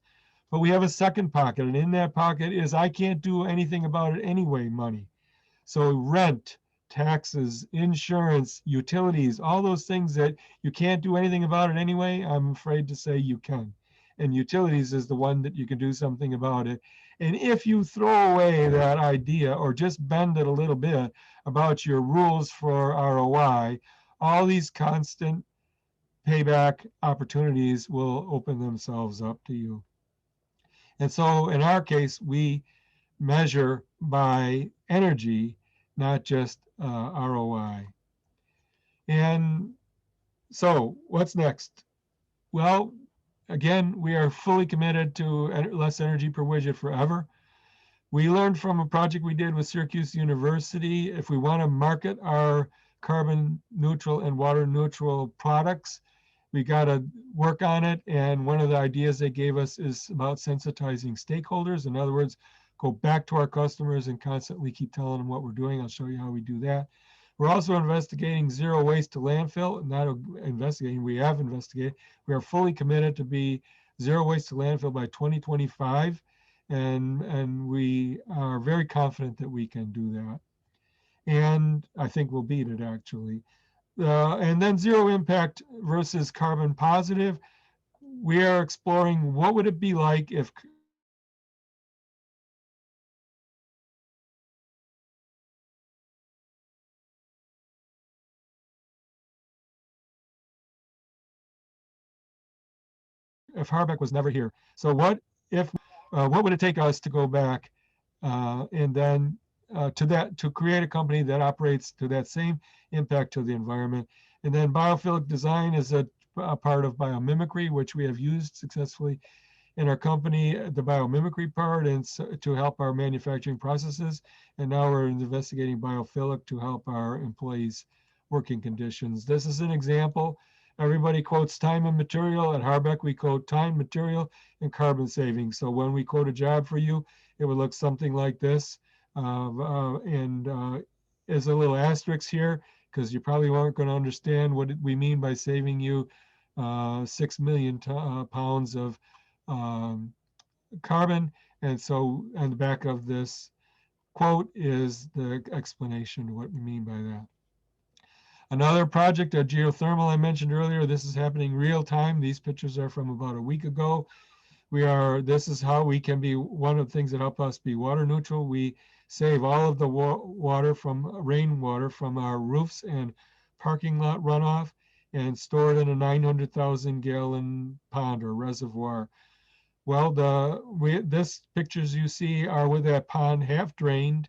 But we have a second pocket, and in that pocket is I can't do anything about it anyway money. So rent, taxes, insurance, utilities, all those things that you can't do anything about it anyway, I'm afraid to say you can. And utilities is the one that you can do something about it. And if you throw away that idea or just bend it a little bit about your rules for ROI, all these constant payback opportunities will open themselves up to you. And so in our case, we measure by energy, not just ROI. And so what's next? Well, again, we are fully committed to less energy per widget forever. We learned from a project we did with Syracuse University, if we want to market our carbon neutral and water neutral products, we got to work on it. And one of the ideas they gave us is about sensitizing stakeholders. In other words, go back to our customers and constantly keep telling them what we're doing. I'll show you how we do that. We're also investigating zero waste to landfill. Not investigating, we have investigated. We are fully committed to be zero waste to landfill by 2025. And we are very confident that we can do that. And I think we'll beat it actually. And then zero impact versus carbon positive. We are exploring what would it be like if HARBEC was never here. So what would it take us to go back and then to create a company that operates to that same impact to the environment? And then biophilic design is a part of biomimicry, which we have used successfully in our company, the biomimicry part, and to help our manufacturing processes. And now we're investigating biophilic to help our employees' working conditions. This is an example. Everybody quotes time and material. At HARBEC, we quote time, material, and carbon savings. So when we quote a job for you, it would look something like this. There's a little asterisk here because you probably weren't going to understand what we mean by saving you 6 million pounds of carbon. And so on the back of this quote is the explanation of what we mean by that. Another project, a geothermal I mentioned earlier, this is happening real time. These pictures are from about a week ago. This is how we can be, one of the things that help us be water neutral. We save all of the water from rainwater from our roofs and parking lot runoff and store it in a 900,000 gallon pond or reservoir. Well, this pictures you see are with that pond half drained,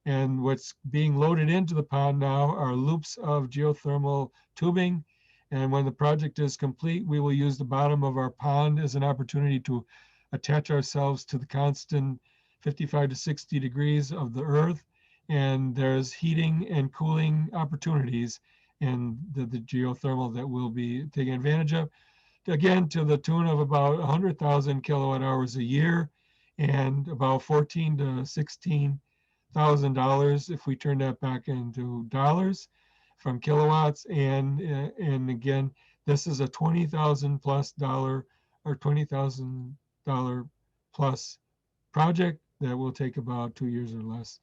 and what's being loaded into the pond now are loops of geothermal tubing. And when the project is complete, we will use the bottom of our pond as an opportunity to attach ourselves to the constant 55 to 60 degrees of the earth. And there's heating and cooling opportunities in the geothermal that we'll be taking advantage of. Again, to the tune of about 100,000 kilowatt hours a year and about $14,000 to $16,000 if we turn that back into dollars from kilowatts. And again, this is a $20,000 plus or $20,000 plus project that will take about 2 years or less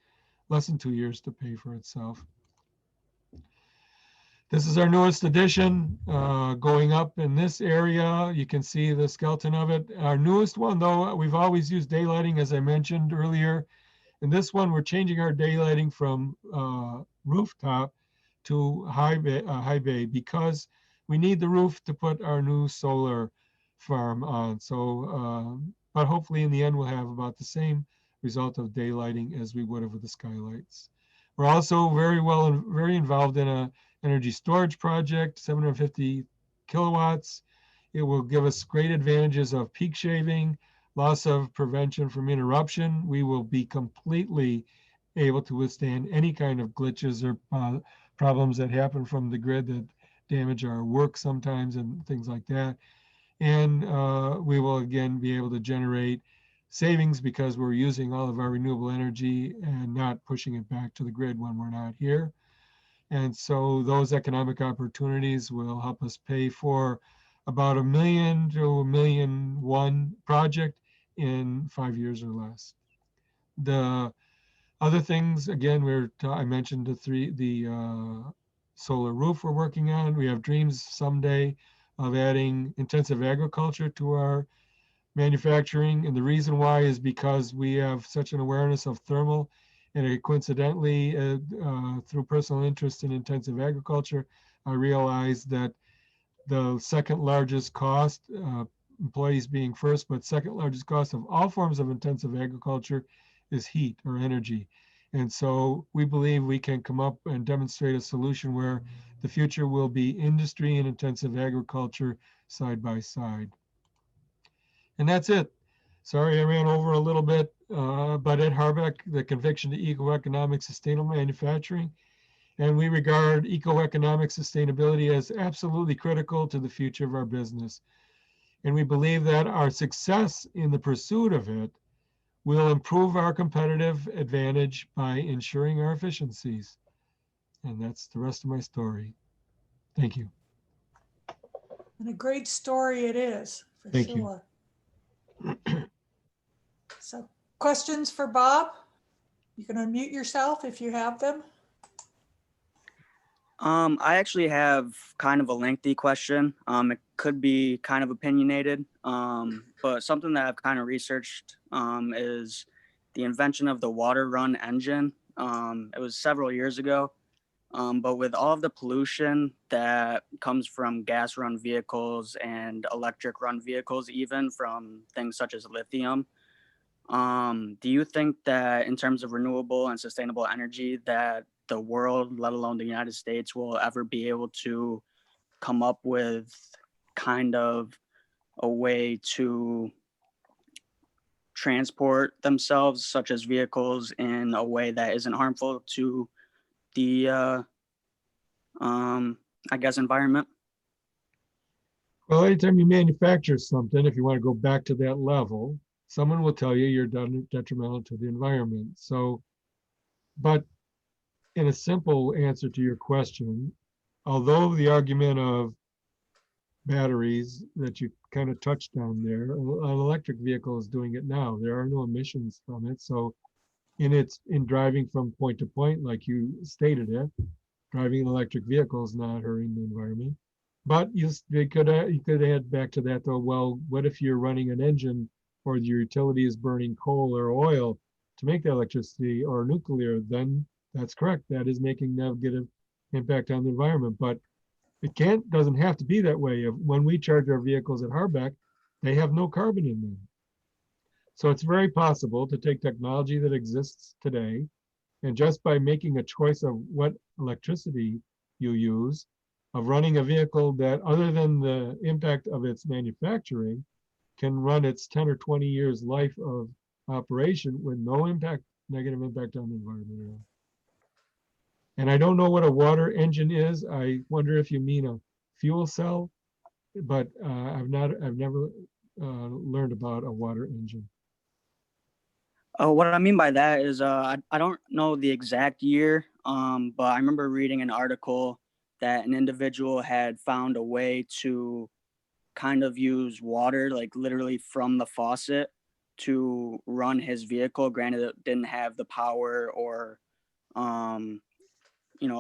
than 2 years to pay for itself. This is our newest addition going up in this area. You can see the skeleton of it. Our newest one, though, we've always used daylighting, as I mentioned earlier. In this one, we're changing our daylighting from rooftop to high bay because we need the roof to put our new solar farm on. So, but hopefully in the end, we'll have about the same result of daylighting as we would have with the skylights. We're also very involved in a energy storage project, 750 kilowatts. It will give us great advantages of peak shaving, loss of prevention from interruption. We will be completely able to withstand any kind of glitches or problems that happen from the grid that damage our work sometimes and things like that. And we will again be able to generate savings because we're using all of our renewable energy and not pushing it back to the grid when we're not here. And so those economic opportunities will help us pay for about $1 million to $1.1 million project in 5 years or less. The other things, again, I mentioned the solar roof we're working on. We have dreams someday of adding intensive agriculture to our manufacturing. And the reason why is because we have such an awareness of thermal, and coincidentally, through personal interest in intensive agriculture, I realized that the second largest cost, employees being first, but second largest cost of all forms of intensive agriculture is heat or energy. And so we believe we can come up and demonstrate a solution where the future will be industry and intensive agriculture side by side. And that's it. Sorry, I ran over a little bit, but at HARBEC, the conviction to eco-economic sustainable manufacturing, and we regard eco-economic sustainability as absolutely critical to the future of our business. And we believe that our success in the pursuit of it will improve our competitive advantage by ensuring our efficiencies. And that's the rest of my story. Thank you. And a great story it is, for Thank sure. So, questions for Bob? You can unmute yourself if you have them. I actually have kind of a lengthy question. It could be kind of opinionated, but something that I've kind of researched is the invention of the water run engine. It was several years ago, but with all of the pollution that comes from gas run vehicles and electric run vehicles, even from things such as lithium, do you think that in terms of renewable and sustainable energy that the world, let alone the United States, will ever be able to come up with kind of a way to transport themselves, such as vehicles, in a way that isn't harmful to the, I guess, environment? Well, anytime you manufacture something, if you want to go back to that level, someone will tell you you're detrimental to the environment. So, but in a simple answer to your question, although the argument of batteries that you kind of touched on there, an electric vehicle is doing it now. There are no emissions from it. So in driving from point to point, like you stated it, driving an electric vehicle is not hurting the environment. But you could add back to that though, well, what if you're running an engine or your utility is burning coal or oil to make the electricity, or nuclear? Then that's correct. That is making negative impact on the environment. But it doesn't have to be that way. When we charge our vehicles at HARBEC, they have no carbon in them. So it's very possible to take technology that exists today, and just by making a choice of what electricity you use, of running a vehicle that, other than the impact of its manufacturing, can run its 10 or 20 years life of operation with no negative impact on the environment at all. And I don't know what a water engine is. I wonder if you mean a fuel cell, but I've never learned about a water engine. What I mean by that is I don't know the exact year, but I remember reading an article that an individual had found a way to kind of use water, like literally from the faucet, to run his vehicle. Granted, it didn't have the power or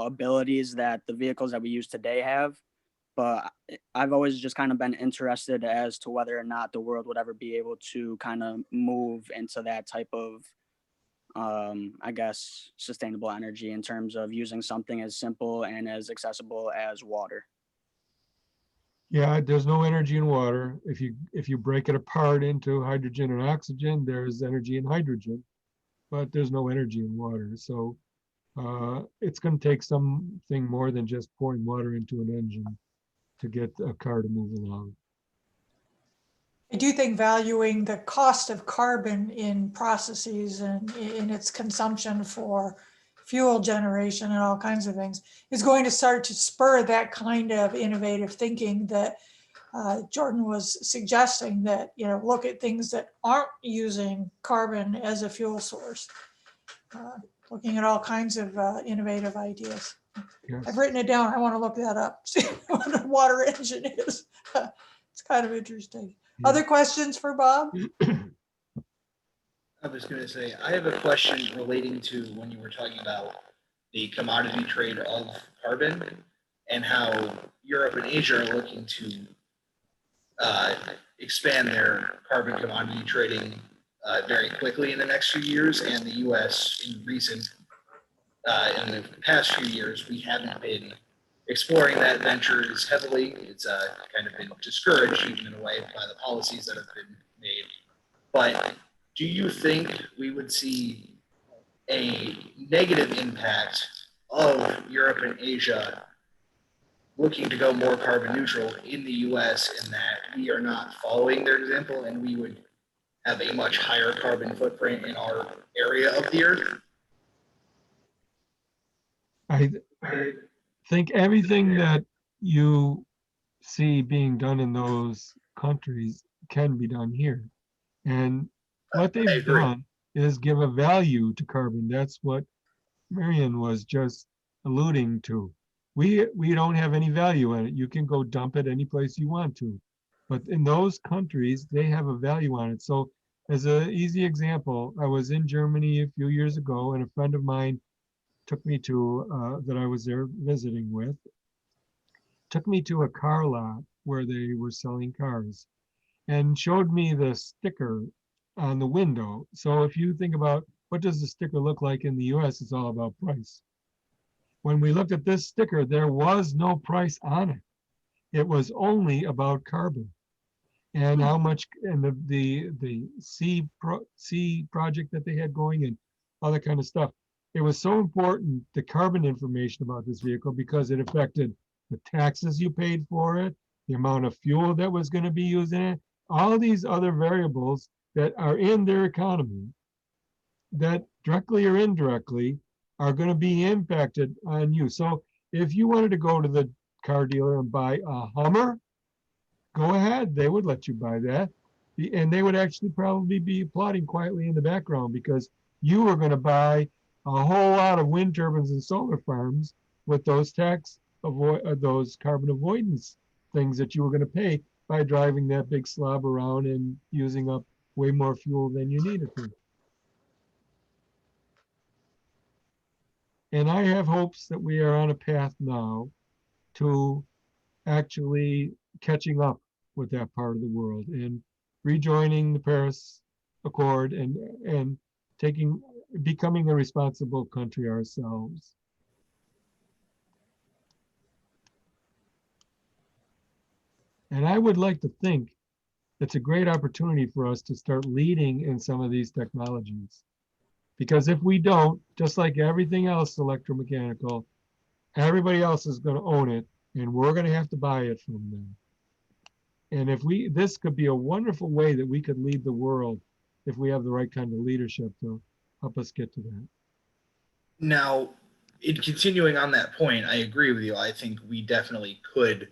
abilities that the vehicles that we use today have. But I've always just kind of been interested as to whether or not the world would ever be able to kind of move into that type of, I guess, sustainable energy in terms of using something as simple and as accessible as water. Yeah, there's no energy in water. If you break it apart into hydrogen and oxygen, there's energy in hydrogen, but there's no energy in water. So it's going to take something more than just pouring water into an engine to get a car to move along. I do think valuing the cost of carbon in processes and in its consumption for fuel generation and all kinds of things is going to start to spur that kind of innovative thinking that Jordan was suggesting, that, look at things that aren't using carbon as a fuel source, looking at all kinds of innovative ideas. Yes. I've written it down. I want to look that up. See what a water engine is. It's kind of interesting. Yeah. Other questions for Bob? I was going to say, I have a question relating to when you were talking about the commodity trade of carbon and how Europe and Asia are looking to expand their carbon commodity trading very quickly in the next few years, and the U.S. in the past few years, we haven't been exploring that venture as heavily. It's kind of been discouraged, even in a way, by the policies that have been made. But do you think we would see a negative impact of Europe and Asia looking to go more carbon neutral in the US, in that we are not following their example and we would have a much higher carbon footprint in our area of the earth? I think everything that you see being done in those countries can be done here. And what they've agree. done is give a value to carbon. That's what Marion was just alluding to. We don't have any value in it. You can go dump it any place you want to. But in those countries, they have a value on it. So as an easy example, I was in Germany a few years ago, and a friend of mine took me to, that I was there visiting with, took me to a car lot where they were selling cars and showed me the sticker on the window. So if you think about what does the sticker look like in the US, it's all about price. When we looked at this sticker, there was no price on it. It was only about carbon and how much, and the C project that they had going and all that kind of stuff. It was so important, the carbon information about this vehicle, because it affected the taxes you paid for it, the amount of fuel that was going to be used in it, all these other variables that are in their economy that directly or indirectly are going to be impacted on you. So if you wanted to go to the car dealer and buy a Hummer, go ahead. They would let you buy that. And they would actually probably be applauding quietly in the background because you were going to buy a whole lot of wind turbines and solar farms with those those carbon avoidance things that you were going to pay by driving that big slob around and using up way more fuel than you needed to. And I have hopes that we are on a path now to actually catching up with that part of the world and rejoining the Paris Accord and becoming a responsible country ourselves. And I would like to think it's a great opportunity for us to start leading in some of these technologies. Because if we don't, just like everything else electromechanical, everybody else is going to own it and we're going to have to buy it from them. And this could be a wonderful way that we could lead the world if we have the right kind of leadership to help us get to that. Now, in continuing on that point, I agree with you. I think we definitely could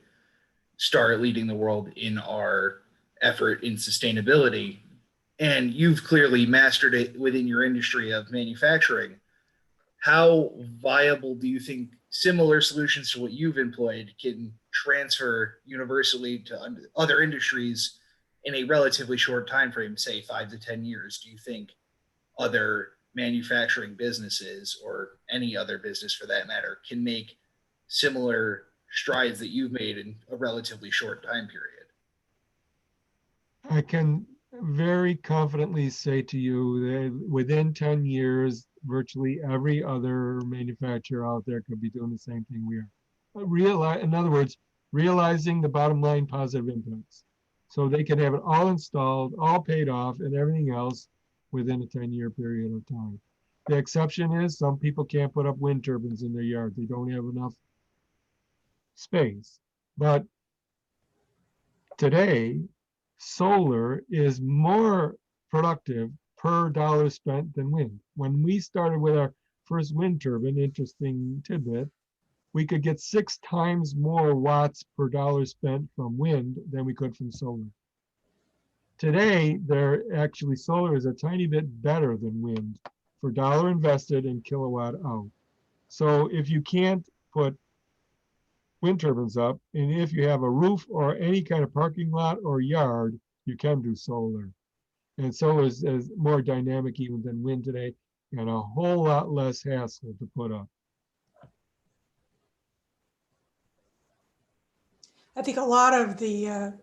start leading the world in our effort in sustainability. And you've clearly mastered it within your industry of manufacturing. How viable do you think similar solutions to what you've employed can transfer universally to other industries in a relatively short time frame, say 5 to 10 years? Do you think other manufacturing businesses, or any other business for that matter, can make similar strides that you've made in a relatively short time period? I can very confidently say to you that within 10 years, virtually every other manufacturer out there could be doing the same thing we are. In other words, realizing the bottom line positive impacts. So they can have it all installed, all paid off, and everything else within a 10-year period of time. The exception is some people can't put up wind turbines in their yard. They don't have enough space. But today, solar is more productive per dollar spent than wind. When we started with our first wind turbine, interesting tidbit, we could get 6 times more watts per dollar spent from wind than we could from solar. Today, solar is a tiny bit better than wind for dollar invested and kilowatt out. So if you can't put wind turbines up. And if you have a roof or any kind of parking lot or yard, you can do solar. And solar is more dynamic even than wind today, and a whole lot less hassle to put up. I think a lot of the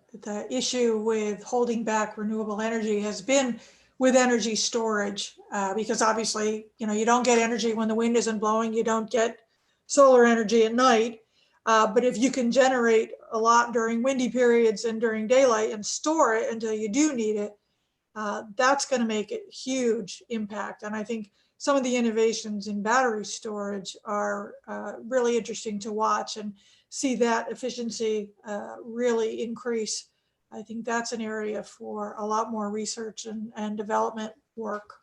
issue with holding back renewable energy has been with energy storage, because obviously, you don't get energy when the wind isn't blowing, you don't get solar energy at night. But if you can generate a lot during windy periods and during daylight and store it until you do need it, that's going to make a huge impact. And I think some of the innovations in battery storage are really interesting to watch and see that efficiency really increase. I think that's an area for a lot more research and development work.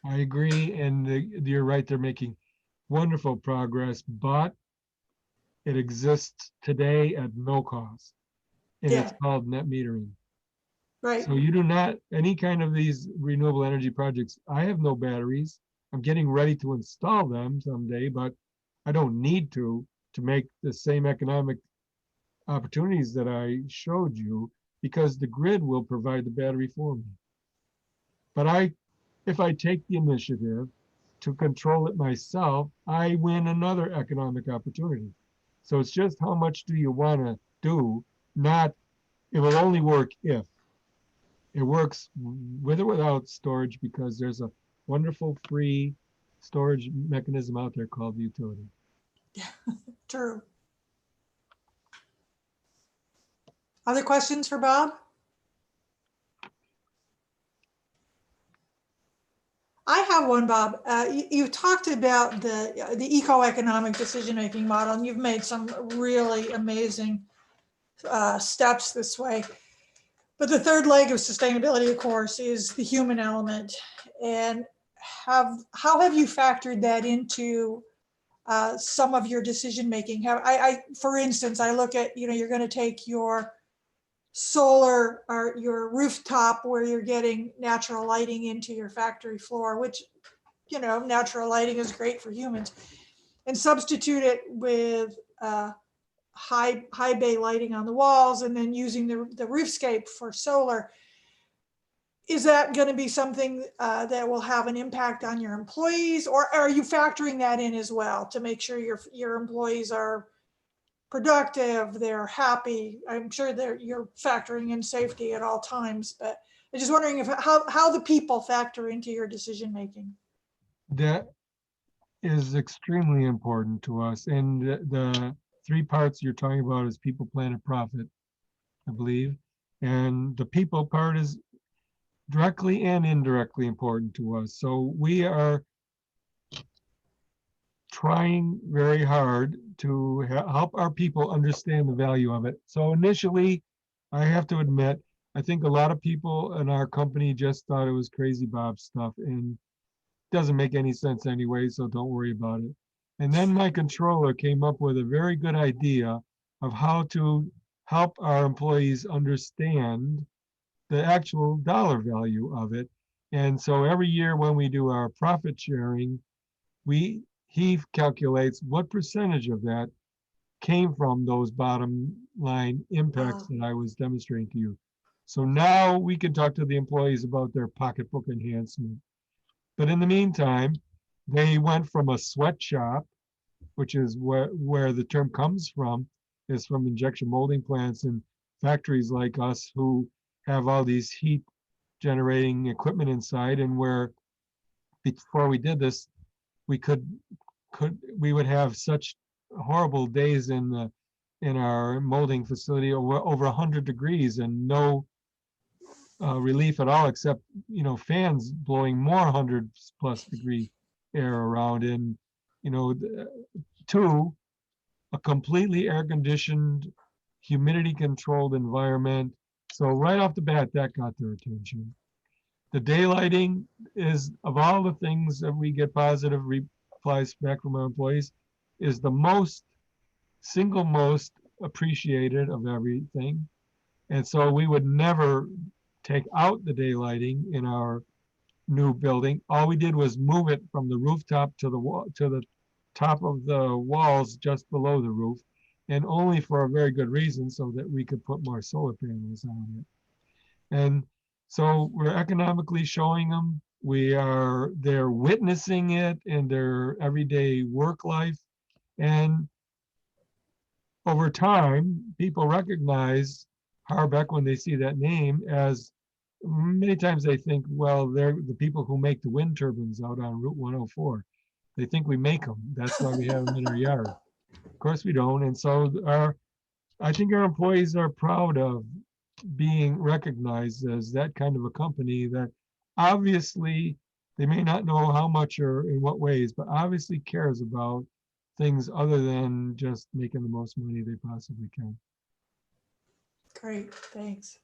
I agree, and you're right, they're making wonderful progress, but it exists today at no cost, and it's called net metering. Right. So you do not, any kind of these renewable energy projects, I have no batteries. I'm getting ready to install them someday, but I don't need to make the same economic opportunities that I showed you, because the grid will provide the battery for me. But if I take the initiative to control it myself, I win another economic opportunity. So it's just how much do you want to do, not, it will only work if. It works with or without storage, because there's a wonderful free storage mechanism out there called the utility. Yeah, true. Other questions for Bob? I have one, Bob. You've talked about the eco-economic decision-making model, and you've made some really amazing steps this way. But the third leg of sustainability, of course, is the human element. And how have you factored that into some of your decision-making? For instance, I look at, you're going to take your solar or your rooftop where you're getting natural lighting into your factory floor, which, natural lighting is great for humans, and substitute it with high bay lighting on the walls, and then using the roofscape for solar. Is that going to be something that will have an impact on your employees, or are you factoring that in as well to make sure your employees are productive, they're happy? I'm sure you're factoring in safety at all times, but I'm just wondering how the people factor into your decision making. That is extremely important to us. And the three parts you're talking about is people, planet, profit, I believe. And the people part is directly and indirectly important to us. So we are trying very hard to help our people understand the value of it. So initially, I have to admit, I think a lot of people in our company just thought it was crazy Bob stuff, and it doesn't make any sense anyway, so don't worry about it. And then my controller came up with a very good idea of how to help our employees understand the actual dollar value of it. And so every year when we do our profit sharing, he calculates what percentage of that came from those bottom line impacts that I was demonstrating to you. So now we can talk to the employees about their pocketbook enhancement. But in the meantime, they went from a sweatshop, which is where the term comes from, is from injection molding plants and factories like us who have all these heat generating equipment inside, and where before we did this, we would have such horrible days in our molding facility over 100 degrees and no relief at all, except fans blowing more 100+ degree air around. And two, a completely air conditioned, humidity controlled environment. So right off the bat, that got their attention. The daylighting is, of all the things that we get positive replies back from our employees, is the single most appreciated of everything. And so we would never take out the daylighting in our new building. All we did was move it from the rooftop to the top of the walls just below the roof, and only for a very good reason, so that we could put more solar panels on it. And so we're economically showing them. They're witnessing it in their everyday work life. And over time, people recognize HARBEC when they see that name, as many times they think, well, they're the people who make the wind turbines out on Route 104. They think we make them. That's why we have them in our yard. Of course we don't. And so I think our employees are proud of being recognized as that kind of a company that obviously they may not know how much or in what ways, but obviously cares about things other than just making the most money they possibly can. Great, thanks.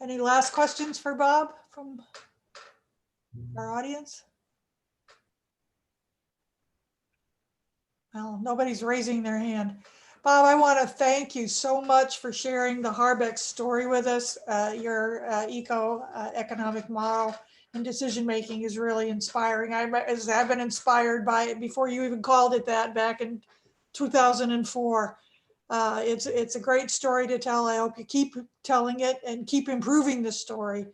Any last questions for Bob from our audience? Well, nobody's raising their hand. Bob, I want to thank you so much for sharing the HARBEC story with us. Your eco-economic model and decision-making is really inspiring. I've been inspired by it before you even called it that back in 2004. It's a great story to tell. I hope you keep telling it and keep improving the story.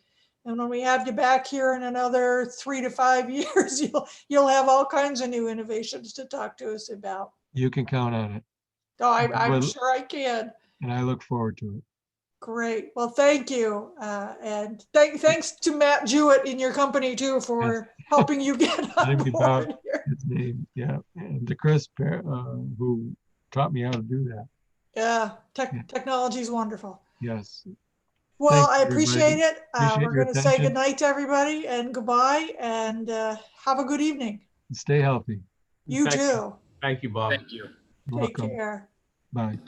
And when we have you back here in another 3 to 5 years, you'll have all kinds of new innovations to talk to us about. You can count on it. Oh, I'm sure I can. And I look forward to it. Great. Well, thank you. And thanks to Matt Jewett in your company too for helping you get on board here. His name, yeah. And to Chris, who taught me how to do that. Yeah, technology is wonderful. Yes. Well, Thanks, I appreciate it. Appreciate we're going to say good night to everybody and goodbye and have a good evening. Stay healthy. You too. Thank you, Bob. Thank you. Take care. Bye.